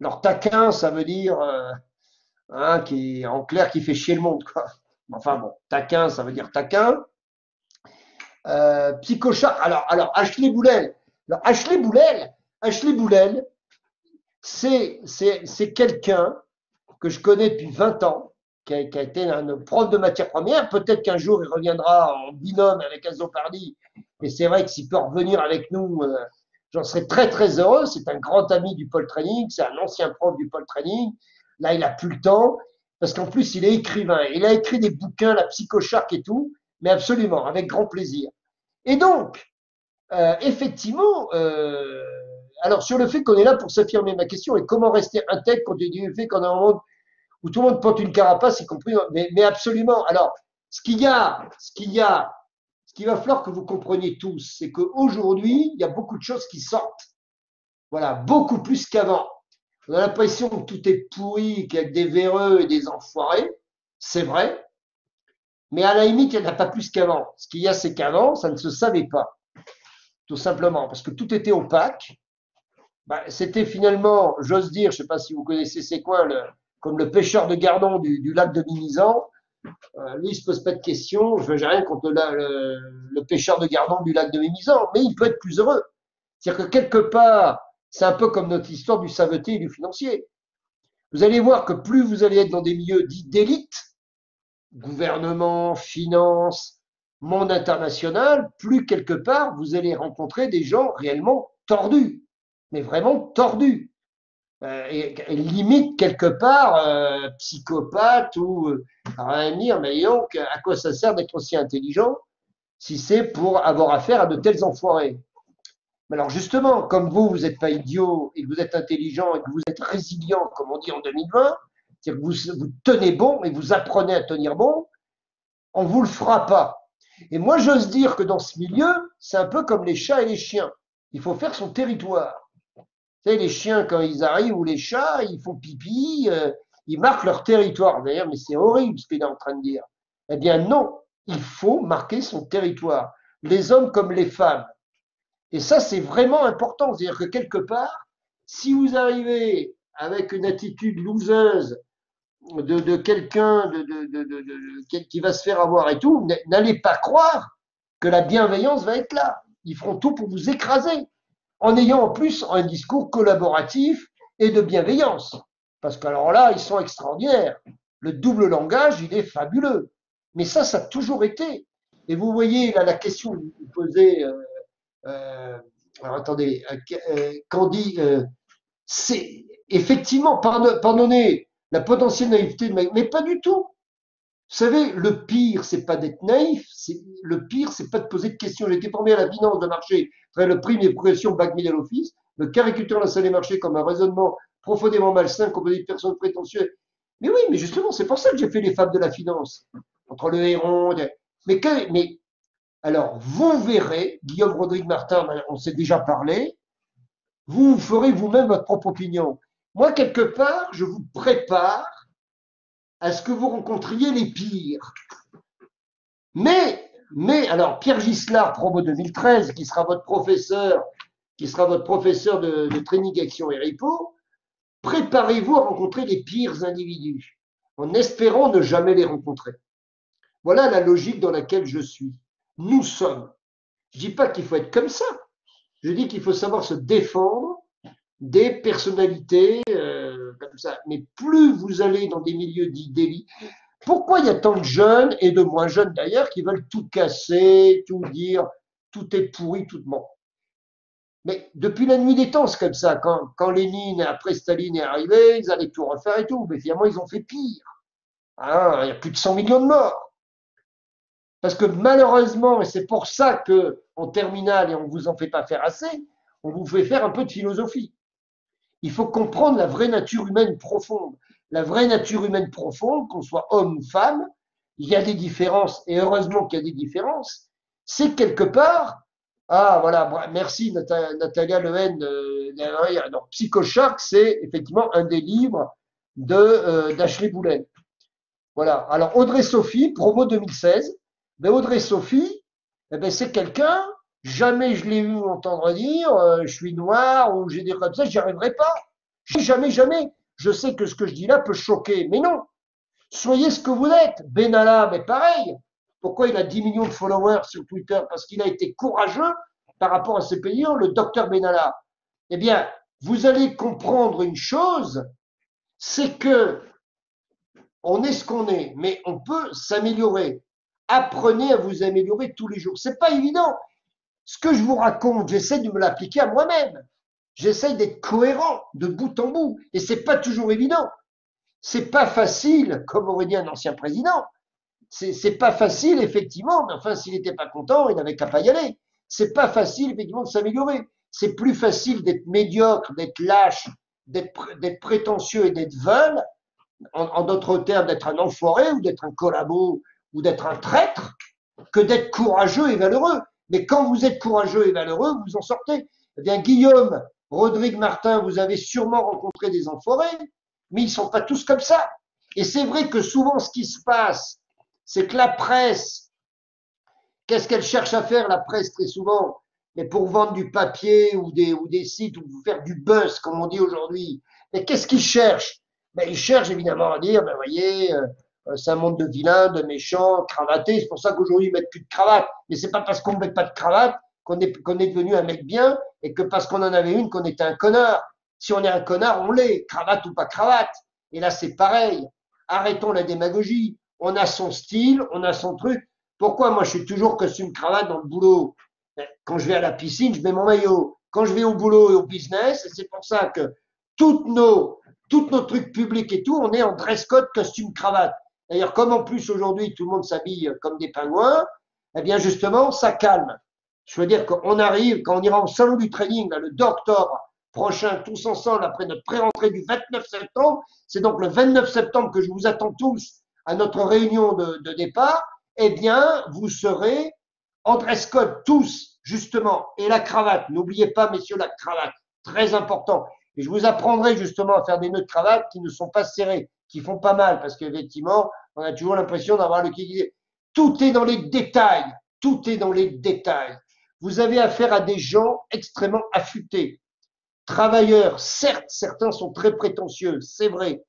A: Alors taquin, ça veut dire, qui en clair, qui fait chier le monde, quoi. Enfin bon, taquin, ça veut dire taquin. Psychochar. Alors Ashley Boulel, c'est quelqu'un que je connais depuis 20 ans, qui a été un prof de matière première. Peut-être qu'un jour il reviendra en binôme avec Azopardi, mais c'est vrai que s'il peut revenir avec nous, j'en serais très très heureux. C'est un grand ami du pole training, c'est un ancien prof du pole training. Là, il a plus le temps, parce qu'en plus, il est écrivain. Il a écrit des bouquins, la psychocharque et tout, mais absolument, avec grand plaisir. Et donc, effectivement, alors sur le fait qu'on est là pour s'affirmer, ma question est comment rester intègre quand tu dis le fait qu'on a un monde où tout le monde porte une carapace, y compris, mais absolument. Alors, ce qu'il va falloir que vous compreniez tous, c'est qu'aujourd'hui, il y a beaucoup de choses qui sortent. Voilà, beaucoup plus qu'avant. On a l'impression que tout est pourri, qu'il y a que des véreux et des enfoirés. C'est vrai. Mais à la limite, il n'y en a pas plus qu'avant. Ce qu'il y a, c'est qu'avant, ça ne se savait pas. Tout simplement, parce que tout était opaque. Bah, c'était finalement, j'ose dire, je ne sais pas si vous connaissez ces coins, comme le pêcheur de Gardon du lac de Mimizan. Lui, il ne se pose pas de questions. Je n'ai rien contre le pêcheur de Gardon du lac de Mimizan, mais il peut être plus heureux. C'est-à-dire que quelque part, c'est un peu comme notre histoire du savetier et du financier. Vous allez voir que plus vous allez être dans des milieux dits d'élite, gouvernement, finance, monde international, plus quelque part vous allez rencontrer des gens réellement tordus, mais vraiment tordus, et limite quelque part psychopathe ou à dire, mais donc à quoi ça sert d'être aussi intelligent si c'est pour avoir affaire à de tels enfoirés. Mais alors justement, comme vous n'êtes pas idiot et que vous êtes intelligent et que vous êtes résilient, comme on dit en 2020, c'est-à-dire que vous tenez bon et vous apprenez à tenir bon, on ne vous le fera pas. Et moi, j'ose dire que dans ce milieu, c'est un peu comme les chats et les chiens. Il faut faire son territoire. Vous savez, les chiens, quand ils arrivent, ou les chats, ils font pipi, ils marquent leur territoire. D'ailleurs, mais c'est horrible ce qu'il est en train de dire. Eh bien non, il faut marquer son territoire. Les hommes comme les femmes. Et ça, c'est vraiment important. C'est-à-dire que quelque part, si vous arrivez avec une attitude loseuse de quelqu'un qui va se faire avoir et tout, n'allez pas croire que la bienveillance va être là. Ils feront tout pour vous écraser, en ayant en plus un discours collaboratif et de bienveillance. Parce qu'alors là, ils sont extraordinaires. Le double langage, il est fabuleux. Mais ça a toujours été. Et vous voyez là la question que vous posez, alors attendez, Candy, c'est effectivement, pardonnez, la potentielle naïveté de mais pas du tout. Vous savez, le pire, c'est pas d'être naïf, le pire, c'est pas de poser de questions. J'ai été formé à la finance de marché, le prime et progression back middle office, le caricature la salle des marchés comme un raisonnement profondément malsain composé de personnes prétentieuses. Mais oui, mais justement, c'est pour ça que j'ai fait les fables de la finance. Entre le héron, mais alors, vous verrez, Guillaume Rodrigue Martin, on s'est déjà parlé, vous ferez vous-même votre propre opinion. Moi, quelque part, je vous prépare à ce que vous rencontriez les pires. Alors, Pierre Gislard, promo 2013, qui sera votre professeur de training action et repo, préparez-vous à rencontrer les pires individus, en espérant ne jamais les rencontrer. Voilà la logique dans laquelle je suis. Nous sommes. Je ne dis pas qu'il faut être comme ça. Je dis qu'il faut savoir se défendre des personnalités comme ça. Mais plus vous allez dans des milieux dits d'élite, pourquoi il y a tant de jeunes, et de moins jeunes d'ailleurs, qui veulent tout casser, tout dire, tout est pourri, tout ment. Mais depuis la nuit des temps, c'est comme ça. Quand Lénine, après Staline est arrivé, ils allaient tout refaire et tout. Mais finalement, ils ont fait pire. Hein, il y a plus de 100 millions de morts. Parce que malheureusement, et c'est pour ça que en terminale, et on ne vous en fait pas faire assez, on vous fait faire un peu de philosophie. Il faut comprendre la vraie nature humaine profonde. La vraie nature humaine profonde, qu'on soit homme ou femme, il y a des différences, et heureusement qu'il y a des différences, c'est quelque part, ah voilà, merci Natalia Lehen, donc Psychoshark, c'est effectivement un des livres d'Ashley Boulen. Voilà. Alors, Audrey Sophie, promo 2016. Ben, Audrey Sophie, eh ben, c'est quelqu'un, jamais je l'ai eu entendre dire, je suis noir ou j'ai des comme ça, j'y arriverai pas. Jamais, jamais. Je sais que ce que je dis là peut choquer, mais non. Soyez ce que vous êtes. Benalla, mais pareil. Pourquoi il a 10 millions de followers sur Twitter? Parce qu'il a été courageux par rapport à ses pays, le docteur Benalla. Eh bien, vous allez comprendre une chose, c'est que on est ce qu'on est, mais on peut s'améliorer. Apprenez à vous améliorer tous les jours. C'est pas évident. Ce que je vous raconte, j'essaie de me l'appliquer à moi-même. J'essaie d'être cohérent de bout en bout. Et c'est pas toujours évident. C'est pas facile, comme aurait dit un ancien président. C'est pas facile, effectivement, mais enfin, s'il n'était pas content, il n'avait qu'à pas y aller. C'est pas facile, effectivement, de s'améliorer. C'est plus facile d'être médiocre, d'être lâche, d'être prétentieux et d'être veule, en d'autres termes, d'être un enfoiré ou d'être un collabo ou d'être un traître, que d'être courageux et valeureux. Mais quand vous êtes courageux et valeureux, vous en sortez. Eh bien, Guillaume, Rodrigue Martin, vous avez sûrement rencontré des enfoirés, mais ils ne sont pas tous comme ça. Et c'est vrai que souvent, ce qui se passe, c'est que la presse, qu'est-ce qu'elle cherche à faire, la presse, très souvent? Mais pour vendre du papier ou des sites ou faire du buzz, comme on dit aujourd'hui. Mais qu'est-ce qu'ils cherchent? Ben, ils cherchent évidemment à dire, ben voyez, c'est un monde de vilains, de méchants, cravatés. C'est pour ça qu'aujourd'hui ils mettent plus de cravate. Mais c'est pas parce qu'on ne met pas de cravate qu'on est devenu un mec bien et que parce qu'on en avait une qu'on était un connard. Si on est un connard, on l'est, cravate ou pas cravate. Et là c'est pareil. Arrêtons la démagogie. On a son style, on a son truc. Pourquoi moi je suis toujours costume cravate dans le boulot? Quand je vais à la piscine, je mets mon maillot. Quand je vais au boulot et au business, et c'est pour ça que toutes nos trucs publics et tout, on est en dress code, costume, cravate. D'ailleurs, comme en plus aujourd'hui tout le monde s'habille comme des pingouins, eh bien justement, ça calme. Je veux dire qu'on arrive, quand on ira au salon du training, là, le 2 octobre prochain, tous ensemble, après notre pré-rentrée du 29 septembre, c'est donc le 29 septembre que je vous attends tous à notre réunion de départ, eh bien, vous serez en dress code tous, justement, et la cravate. N'oubliez pas, messieurs, la cravate, très important. Et je vous apprendrai justement à faire des nœuds de cravate qui ne sont pas serrés, qui font pas mal, parce qu'effectivement, on a toujours l'impression d'avoir le qui. Tout est dans les détails. Tout est dans les détails. Vous avez affaire à des gens extrêmement affûtés, travailleurs. Certes, certains sont très prétentieux, c'est vrai,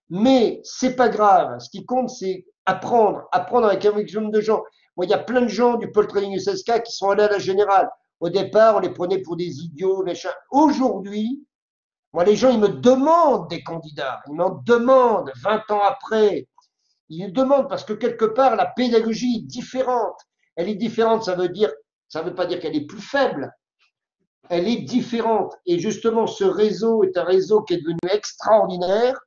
A: mais c'est pas grave. Ce qui compte, c'est apprendre avec un maximum de gens. Moi, il y a plein de gens du pôle training USSK qui sont allés à la générale. Au départ, on les prenait pour des idiots, machin. Aujourd'hui, moi, les gens, ils me demandent des candidats. Ils m'en demandent 20 ans après. Ils me demandent parce que quelque part, la pédagogie est différente. Elle est différente, ça veut pas dire qu'elle est plus faible. Elle est différente. Et justement, ce réseau est un réseau qui est devenu extraordinaire.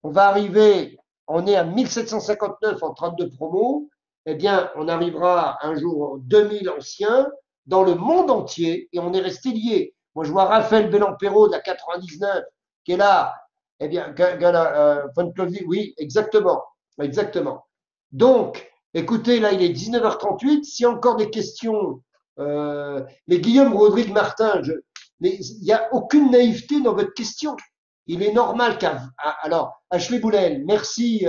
A: On va arriver, on est à 1759 en 32 promos. Eh bien, on arrivera un jour aux 2000 anciens dans le monde entier et on est resté liés. Moi, je vois Raphaël Bellampero de la 99 qui est là. Eh bien, oui, exactement. Exactement. Donc, écoutez, là, il est 19h38. S'il y a encore des questions, mais Guillaume Rodrigue Martin, mais il n'y a aucune naïveté dans votre question. Il est normal alors, Ashley Boulen, merci,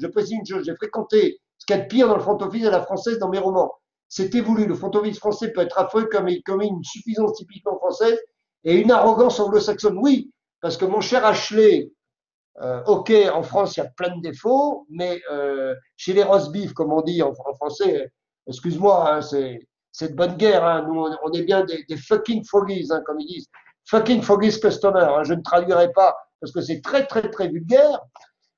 A: je précise une chose, j'ai fréquenté ce qu'il y a de pire dans le front office à la française dans mes romans. C'était voulu, le front office français peut être affreux comme une suffisance typiquement française et une arrogance anglo-saxonne. Oui, parce que mon cher Ashley, ok, en France, il y a plein de défauts, mais chez les roast beef, comme on dit en français, excuse-moi, hein, c'est de bonne guerre. Hein, nous, on est bien des fucking froggies, hein, comme ils disent. Fucking froggies customer. Hein, je ne traduirai pas parce que c'est très, très, très vulgaire.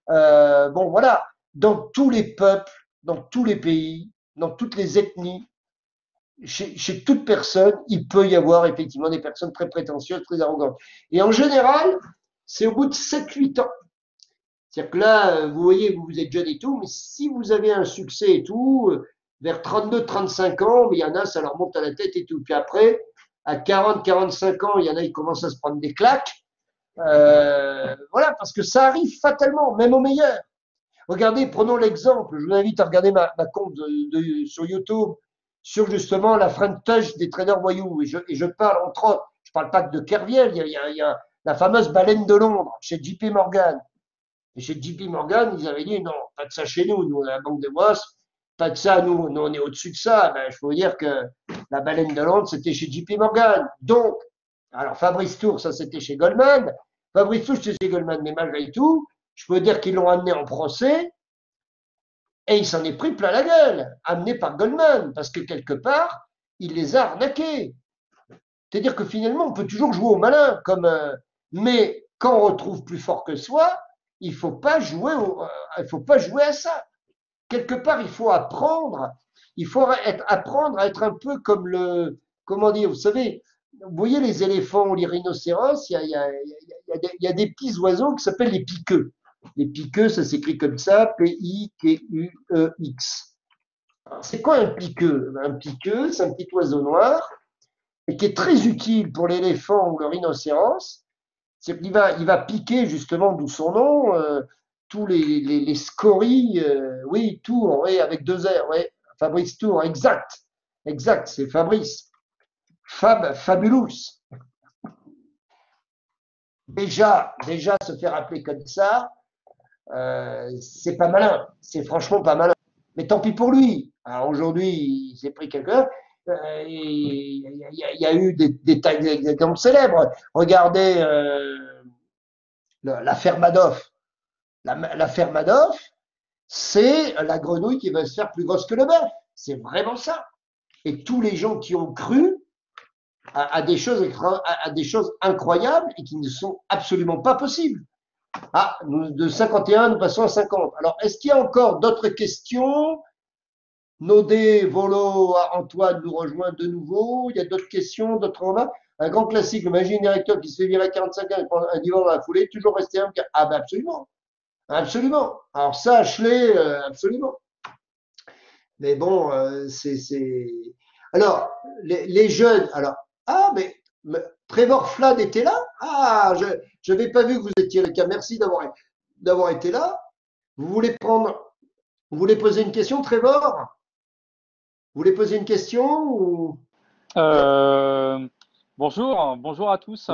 A: Bon, voilà. Dans tous les peuples, dans tous les pays, dans toutes les ethnies, chez toute personne, il peut y avoir effectivement des personnes très prétentieuses, très arrogantes. Et en général, c'est au bout de 7-8 ans. C'est-à-dire que là, vous voyez, vous êtes jeune et tout, mais si vous avez un succès et tout, vers 32-35 ans, mais il y en a, ça leur monte à la tête et tout. Puis après, à 40-45 ans, il y en a, ils commencent à se prendre des claques. Voilà, parce que ça arrive fatalement, même au meilleur. Regardez, prenons l'exemple, je vous invite à regarder ma compte sur YouTube sur justement la French Touch des traders voyous. Et je parle entre autres, je parle pas que de Kerviel, il y a la fameuse baleine de Londres chez JP Morgan. Et chez JP Morgan, ils avaient dit non, pas de ça chez nous, nous on est la banque de Bois, pas de ça, nous on est au-dessus de ça. Ben, je peux vous dire que la baleine de Londres, c'était chez JP Morgan. Donc, alors Fabrice Tour, ça c'était chez Goldman. Fabrice Tour, c'était chez Goldman, mais malgré tout, je peux dire qu'ils l'ont amené en procès et il s'en est pris plein la gueule, amené par Goldman, parce que quelque part, il les a arnaqués. C'est-à-dire que finalement, on peut toujours jouer au malin, mais quand on retrouve plus fort que soi, il faut pas jouer à ça. Quelque part, il faut apprendre à être un peu comme comment dire, vous savez, vous voyez les éléphants ou les rhinocéros, il y a des petits oiseaux qui s'appellent les piqueux. Les piqueux, ça s'écrit comme ça, P-I-Q-U-E-X. C'est quoi un piqueux? Un piqueux, c'est un petit oiseau noir et qui est très utile pour l'éléphant ou le rhinocéros. C'est qu'il il va piquer justement, d'où son nom, tous les scories, oui, Tour, oui, avec deux R, oui, Fabrice Tour, exact, exact, c'est Fabrice. Fabulous. Déjà, se faire appeler comme ça, c'est pas malin, c'est franchement pas malin. Mais tant pis pour lui. Alors aujourd'hui, il s'est pris quelqu'un. Il y a eu des exemples célèbres. Regardez l'affaire Madoff. L'affaire Madoff, c'est la grenouille qui va se faire plus grosse que le bœuf. C'est vraiment ça. Et tous les gens qui ont cru à des choses incroyables et qui ne sont absolument pas possibles. Ah, de 51, nous passons à 50. Alors, est-ce qu'il y a encore d'autres questions? Nodé, Volo, Antoine nous rejoint de nouveau. Il y a d'autres questions, d'autres remarques. Un grand classique, le magicien directeur qui se fait virer à 45 ans et prend un divorce dans la foulée, toujours resté un. Ah ben absolument, absolument. Alors ça, Ashley, absolument. Mais bon, Alors, les jeunes, alors, ah, mais Trevor Flad était là? Ah, je n'avais pas vu que vous étiez le cas. Merci d'avoir été là. Vous vous voulez poser une question, Trevor? Vous voulez poser une question ou...
B: Euh, bonjour à tous.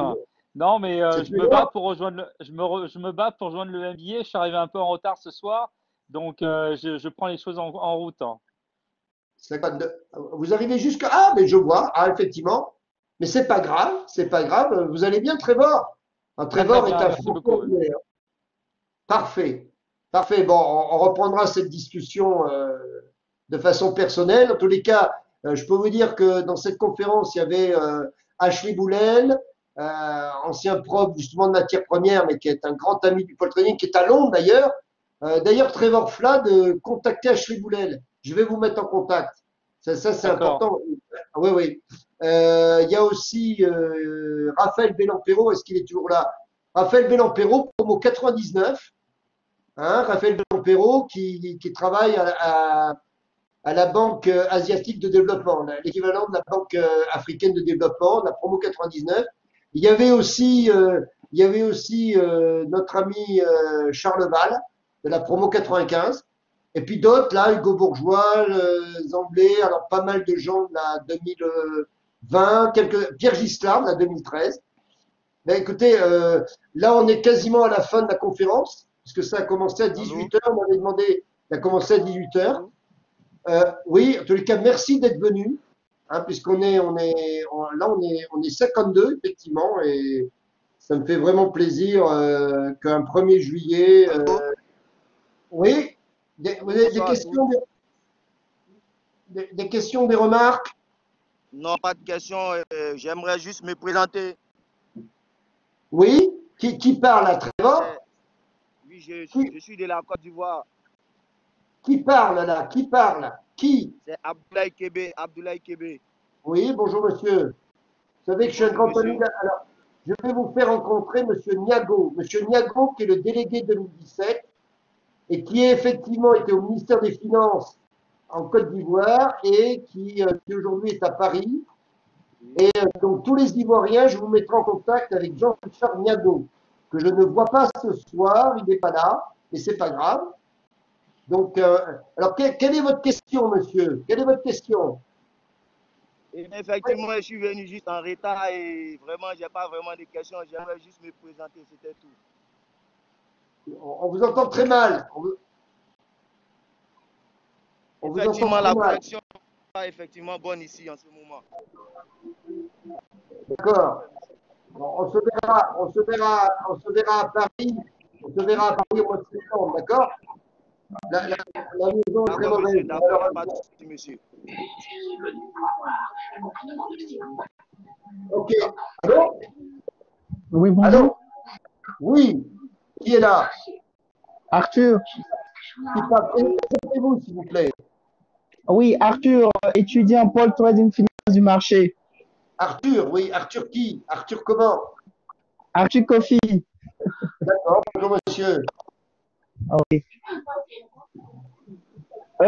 B: Non, mais
A: C'est
B: je me bats
A: Trevor?
B: pour rejoindre je me bats pour rejoindre le MBA. Je suis arrivé un peu en retard ce soir, donc je prends les choses en route.
A: 52. Vous arrivez jusqu'à... Ah, mais je vois. Ah, effectivement. Mais c'est pas grave, c'est pas grave. Vous allez bien, Trevor? Ah,
B: Très très
A: Trevor est
B: bien,
A: un
B: merci
A: fou
B: beaucoup.
A: complet. Parfait. Parfait. Bon, on reprendra cette discussion de façon personnelle. En tous les cas, je peux vous dire que dans cette conférence, il y avait Ashley Boulel, ancien prof justement de matière première, mais qui est un grand ami du pole training, qui est à Londres d'ailleurs. D'ailleurs, Trevor Flad, contactez Ashley Boulel. Je vais vous mettre en contact. Ça c'est
B: D'accord.
A: important. Ah, oui, oui. Il y a aussi Raphaël Bellampero. Est-ce qu'il est toujours là? Raphaël Bellampero, promo 99. Hein, Raphaël Bellampero qui travaille à la Banque asiatique de développement, l'équivalent de la Banque africaine de développement, la promo 99. Il y avait aussi notre ami Charles Val de la promo 95. Et puis d'autres, là, Hugo Bourgeois, Zamblé, alors pas mal de gens de la 2020, Pierre Giscard de la 2013. Ben, écoutez, là, on est quasiment à la fin de la conférence, puisque ça a commencé à
C: Allô?
A: 18 heures. On avait demandé, ça a commencé à 18 heures.
C: Allô?
A: Oui, en tous les cas, merci d'être venu, hein, puisqu'on est, on est 52, effectivement, et ça me fait vraiment plaisir qu'un 1er juillet.
C: Allô?
A: Oui, vous avez des
C: Bonsoir à tous.
A: questions, des questions, des remarques?
C: Non, pas de question. J'aimerais juste me présenter.
A: Oui, qui parle à Trevor?
C: C'est- Oui,
A: Qui,
C: je suis de la Côte d'Ivoire.
A: qui parle là? Qui parle? Qui?
C: C'est Abdoulaye Kébé. Abdoulaye Kébé.
A: Oui, bonjour monsieur. Vous savez
C: Oui,
A: que je suis un
C: bonjour,
A: grand ami.
C: monsieur.
A: Alors, je vais vous faire rencontrer monsieur Niago. Monsieur Niago, qui est le délégué 2017 et qui a effectivement été au ministère des Finances en Côte d'Ivoire et qui aujourd'hui est à Paris. Et donc, tous les Ivoiriens, je vous mettrai en contact avec Jean-Richard Niago, que je ne vois pas ce soir, il n'est pas là, mais c'est pas grave. Donc, alors, quelle est votre question, monsieur? Quelle est votre question?
C: Et effectivement, je suis venu juste en retard et vraiment, je n'ai pas vraiment de questions. J'aimerais juste me présenter, c'était tout.
A: On vous entend très mal. On vous entend
C: Effectivement,
A: très
C: la
A: mal.
C: connexion n'est pas effectivement bonne ici en ce moment.
A: D'accord. Bon, on se verra à Paris. On se verra à Paris au mois de septembre, d'accord? La maison est très
C: D'accord, monsieur,
A: mauvaise.
C: d'accord, il n'y a pas de souci, monsieur.
A: Ok. Allô?
D: Oui, bonjour.
A: Allô? Oui. Qui est là?
D: Arthur.
A: Qui parle? Présentez-vous, s'il vous plaît.
D: Oui, Arthur, étudiant Paul Trading Finance du marché.
A: Arthur, oui. Arthur qui? Arthur comment?
D: Arthur Kofi.
A: D'accord. Bonjour, monsieur.
D: Oui.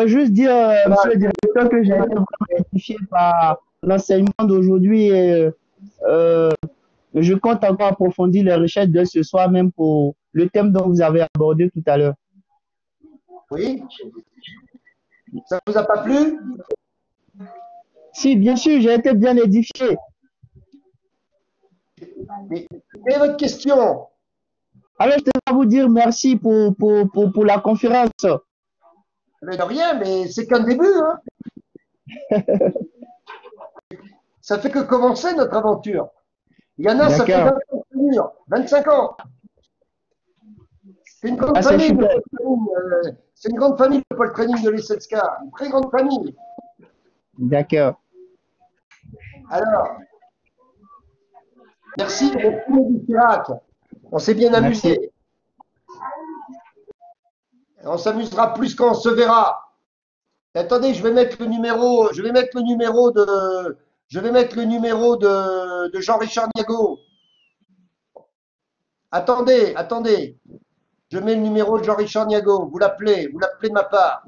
D: Juste dire, monsieur le directeur, que j'ai été vraiment édifié par l'enseignement d'aujourd'hui et je compte encore approfondir les recherches de ce soir même pour le thème dont vous avez abordé tout à l'heure.
A: Oui. Ça ne vous a pas plu?
D: Si, bien sûr, j'ai été bien édifié.
A: Mais quelle est votre question?
D: Alors, je tenais à vous dire merci pour la conférence.
A: Mais de rien, mais c'est qu'un début, hein. Ça fait que commencer notre aventure. Il y en a, ça fait 20 ans que ça dure, 25 ans. C'est une grande famille,
D: super.
A: c'est une grande famille de Paul Training de l'ESSESCA, une très grande famille.
D: D'accord.
A: Alors, merci Mehdi Chirac. On s'est bien amusé. On s'amusera plus quand on se verra. Attendez, je vais mettre le numéro de Jean-Richard Niago. Attendez. Je mets le numéro de Jean-Richard Niago. Vous l'appelez de ma part.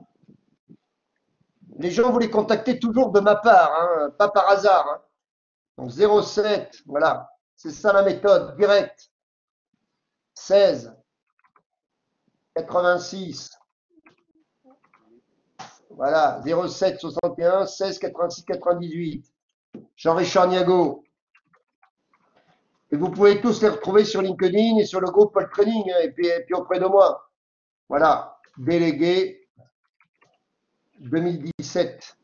A: Les gens, vous les contactez toujours de ma part, hein, pas par hasard. Hein. Donc 07, voilà. C'est ça la méthode, direct. 16 86. Voilà, 07 61 16 86 98. Jean-Richard Niago. Et vous pouvez tous les retrouver sur LinkedIn et sur le groupe Paul Training, hein, et puis auprès de moi. Voilà, délégué 2017.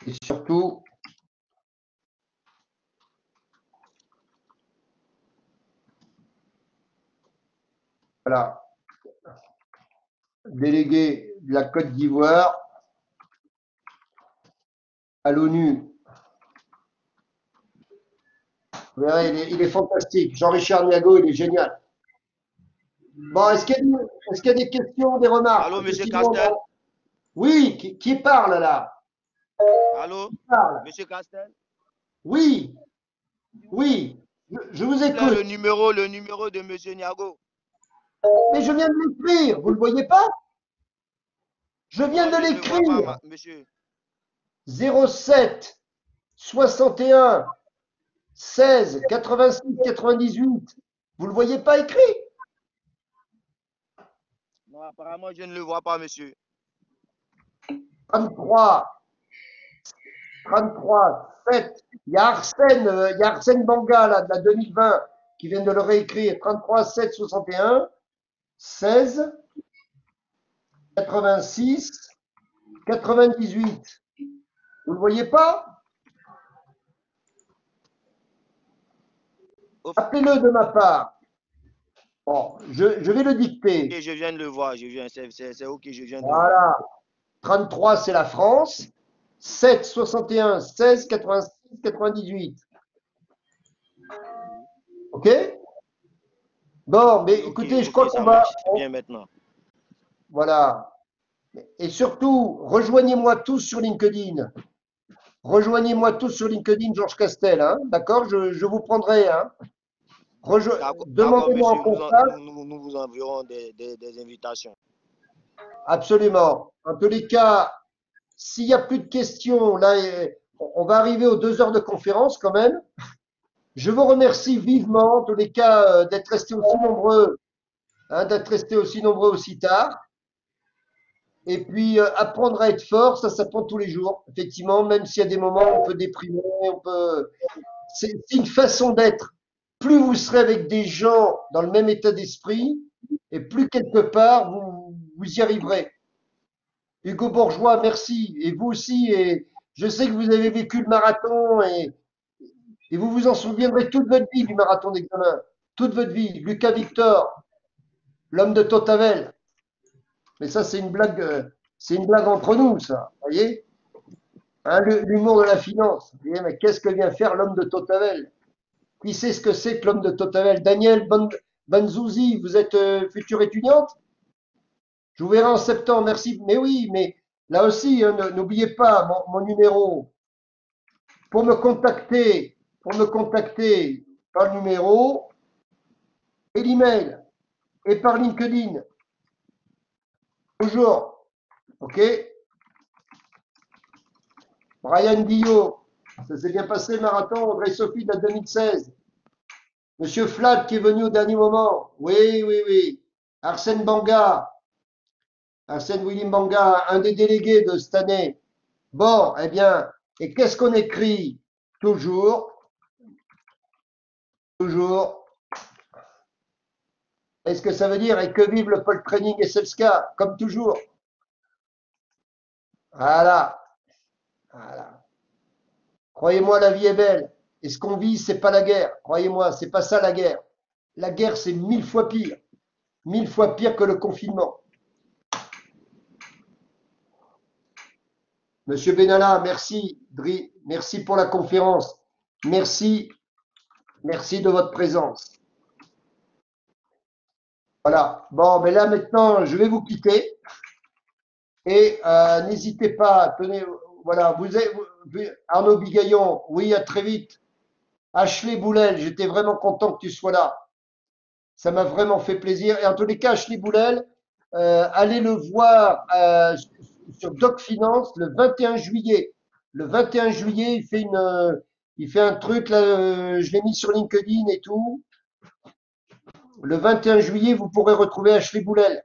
A: Et surtout, voilà, délégué de la Côte d'Ivoire à l'ONU. Vous verrez, il est fantastique. Jean-Richard Niago, il est génial. Bon, est-ce qu'il y a des questions, des remarques?
C: Allô, monsieur Castel?
A: Oui, qui parle là?
C: Allô, monsieur Castel?
A: Oui, je vous écoute.
C: Le numéro de monsieur Niago.
A: Mais je viens de l'écrire, vous ne le voyez pas? Je viens de l'écrire.
C: Monsieur.
A: 07 61 16 86 98. Vous ne le voyez pas écrit?
C: Non, apparemment, je ne le vois pas, monsieur.
A: 33 7. Il y a Arsène Banga là, de la 2020 qui vient de le réécrire. 33 7 61 16 86 98. Vous ne le voyez pas? Appelez-le de ma part. Bon, je vais le dicter.
C: Okay, je viens de le voir, c'est ok, je viens de le
A: voir. Voilà.
C: voir.
A: 33, c'est la France. 7, 61, 16, 86, 98. Ok? Bon, mais écoutez, je crois qu'on va.
C: Bien maintenant.
A: Voilà. Et surtout, rejoignez-moi tous sur LinkedIn. Rejoignez-moi tous sur LinkedIn, Georges Castel. Hein, d'accord? Je vous prendrai. Hein. Demandez-moi en contact.
C: Nous vous enverrons des invitations.
A: Absolument. En tous les cas, s'il n'y a plus de questions, là, on va arriver aux 2 heures de conférence quand même. Je vous remercie vivement, en tous les cas, d'être restés aussi nombreux, hein, d'être restés aussi nombreux aussi tard. Et puis, apprendre à être fort, ça s'apprend tous les jours. Effectivement, même s'il y a des moments où on peut déprimer, on peut. C'est une façon d'être. Plus vous serez avec des gens dans le même état d'esprit, et plus quelque part vous y arriverez. Hugo Bourgeois, merci. Et vous aussi. Et je sais que vous avez vécu le marathon et vous vous en souviendrez toute votre vie du marathon d'examen. Toute votre vie. Lucas Victor, l'homme de Totavel. Mais ça, c'est une blague entre nous, ça. Vous voyez, hein, l'humour de la finance. Vous voyez, mais qu'est-ce que vient faire l'homme de Totavel? Qui sait ce que c'est que l'homme de Totavel? Daniel Banzouzi, vous êtes future étudiante? Je vous verrai en septembre, merci. Mais oui, mais là aussi, hein, n'oubliez pas mon numéro. Pour me contacter par le numéro et l'email et par LinkedIn. Bonjour. OK? Brian Guillot, ça s'est bien passé le marathon. Audrey Sophie de 2016. Monsieur Flat qui est venu au dernier moment. Oui, oui, oui. Arsène Banga. Arsène William Banga, un des délégués de cette année. Bon, eh bien, et qu'est-ce qu'on écrit? Toujours. Est-ce que ça veut dire et que vive le pole training et Selska, comme toujours? Voilà. Croyez-moi, la vie est belle. Et ce qu'on vit, c'est pas la guerre. Croyez-moi, c'est pas ça la guerre. La guerre, c'est 1000 fois pire. 1000 fois pire que le confinement. Monsieur Benalla, merci. Merci pour la conférence. Merci de votre présence. Voilà. Bon, mais là maintenant, je vais vous quitter. Et n'hésitez pas, tenez, voilà, Arnaud Bigaillon, oui, à très vite. Ashley Boulel, j'étais vraiment content que tu sois là. Ça m'a vraiment fait plaisir. Et en tous les cas, Ashley Boulel, allez le voir sur Doc Finance le 21 juillet. Le 21 juillet, il fait un truc, là, je l'ai mis sur LinkedIn et tout. Le 21 juillet, vous pourrez retrouver Ashley Boulel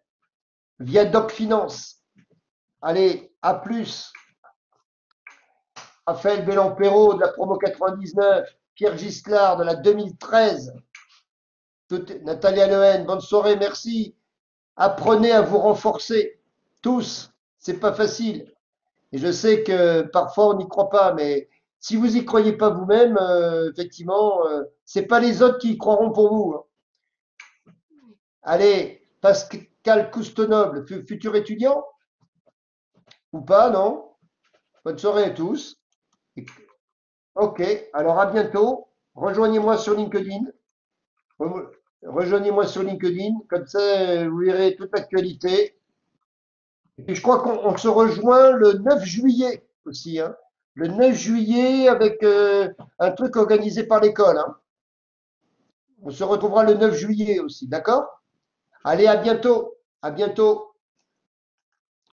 A: via Doc Finance. Allez, à plus. Raphaël Bellampero de la promo 99, Pierre Gisclard de la 2013, Nathalie Lehen, bonne soirée, merci. Apprenez à vous renforcer, tous, c'est pas facile. Et je sais que parfois on n'y croit pas, mais si vous y croyez pas vous-même, effectivement, c'est pas les autres qui y croiront pour vous. Hein. Allez, Pascal Coustonoble, futur étudiant? Ou pas, non? Bonne soirée à tous. Ok, alors à bientôt. Rejoignez-moi sur LinkedIn. Rejoignez-moi sur LinkedIn, comme ça vous verrez toute l'actualité. Et puis je crois qu'on se rejoint le 9 juillet aussi. Hein. Le 9 juillet avec un truc organisé par l'école. Hein. On se retrouvera le 9 juillet aussi, d'accord? Allez, à bientôt. À bientôt.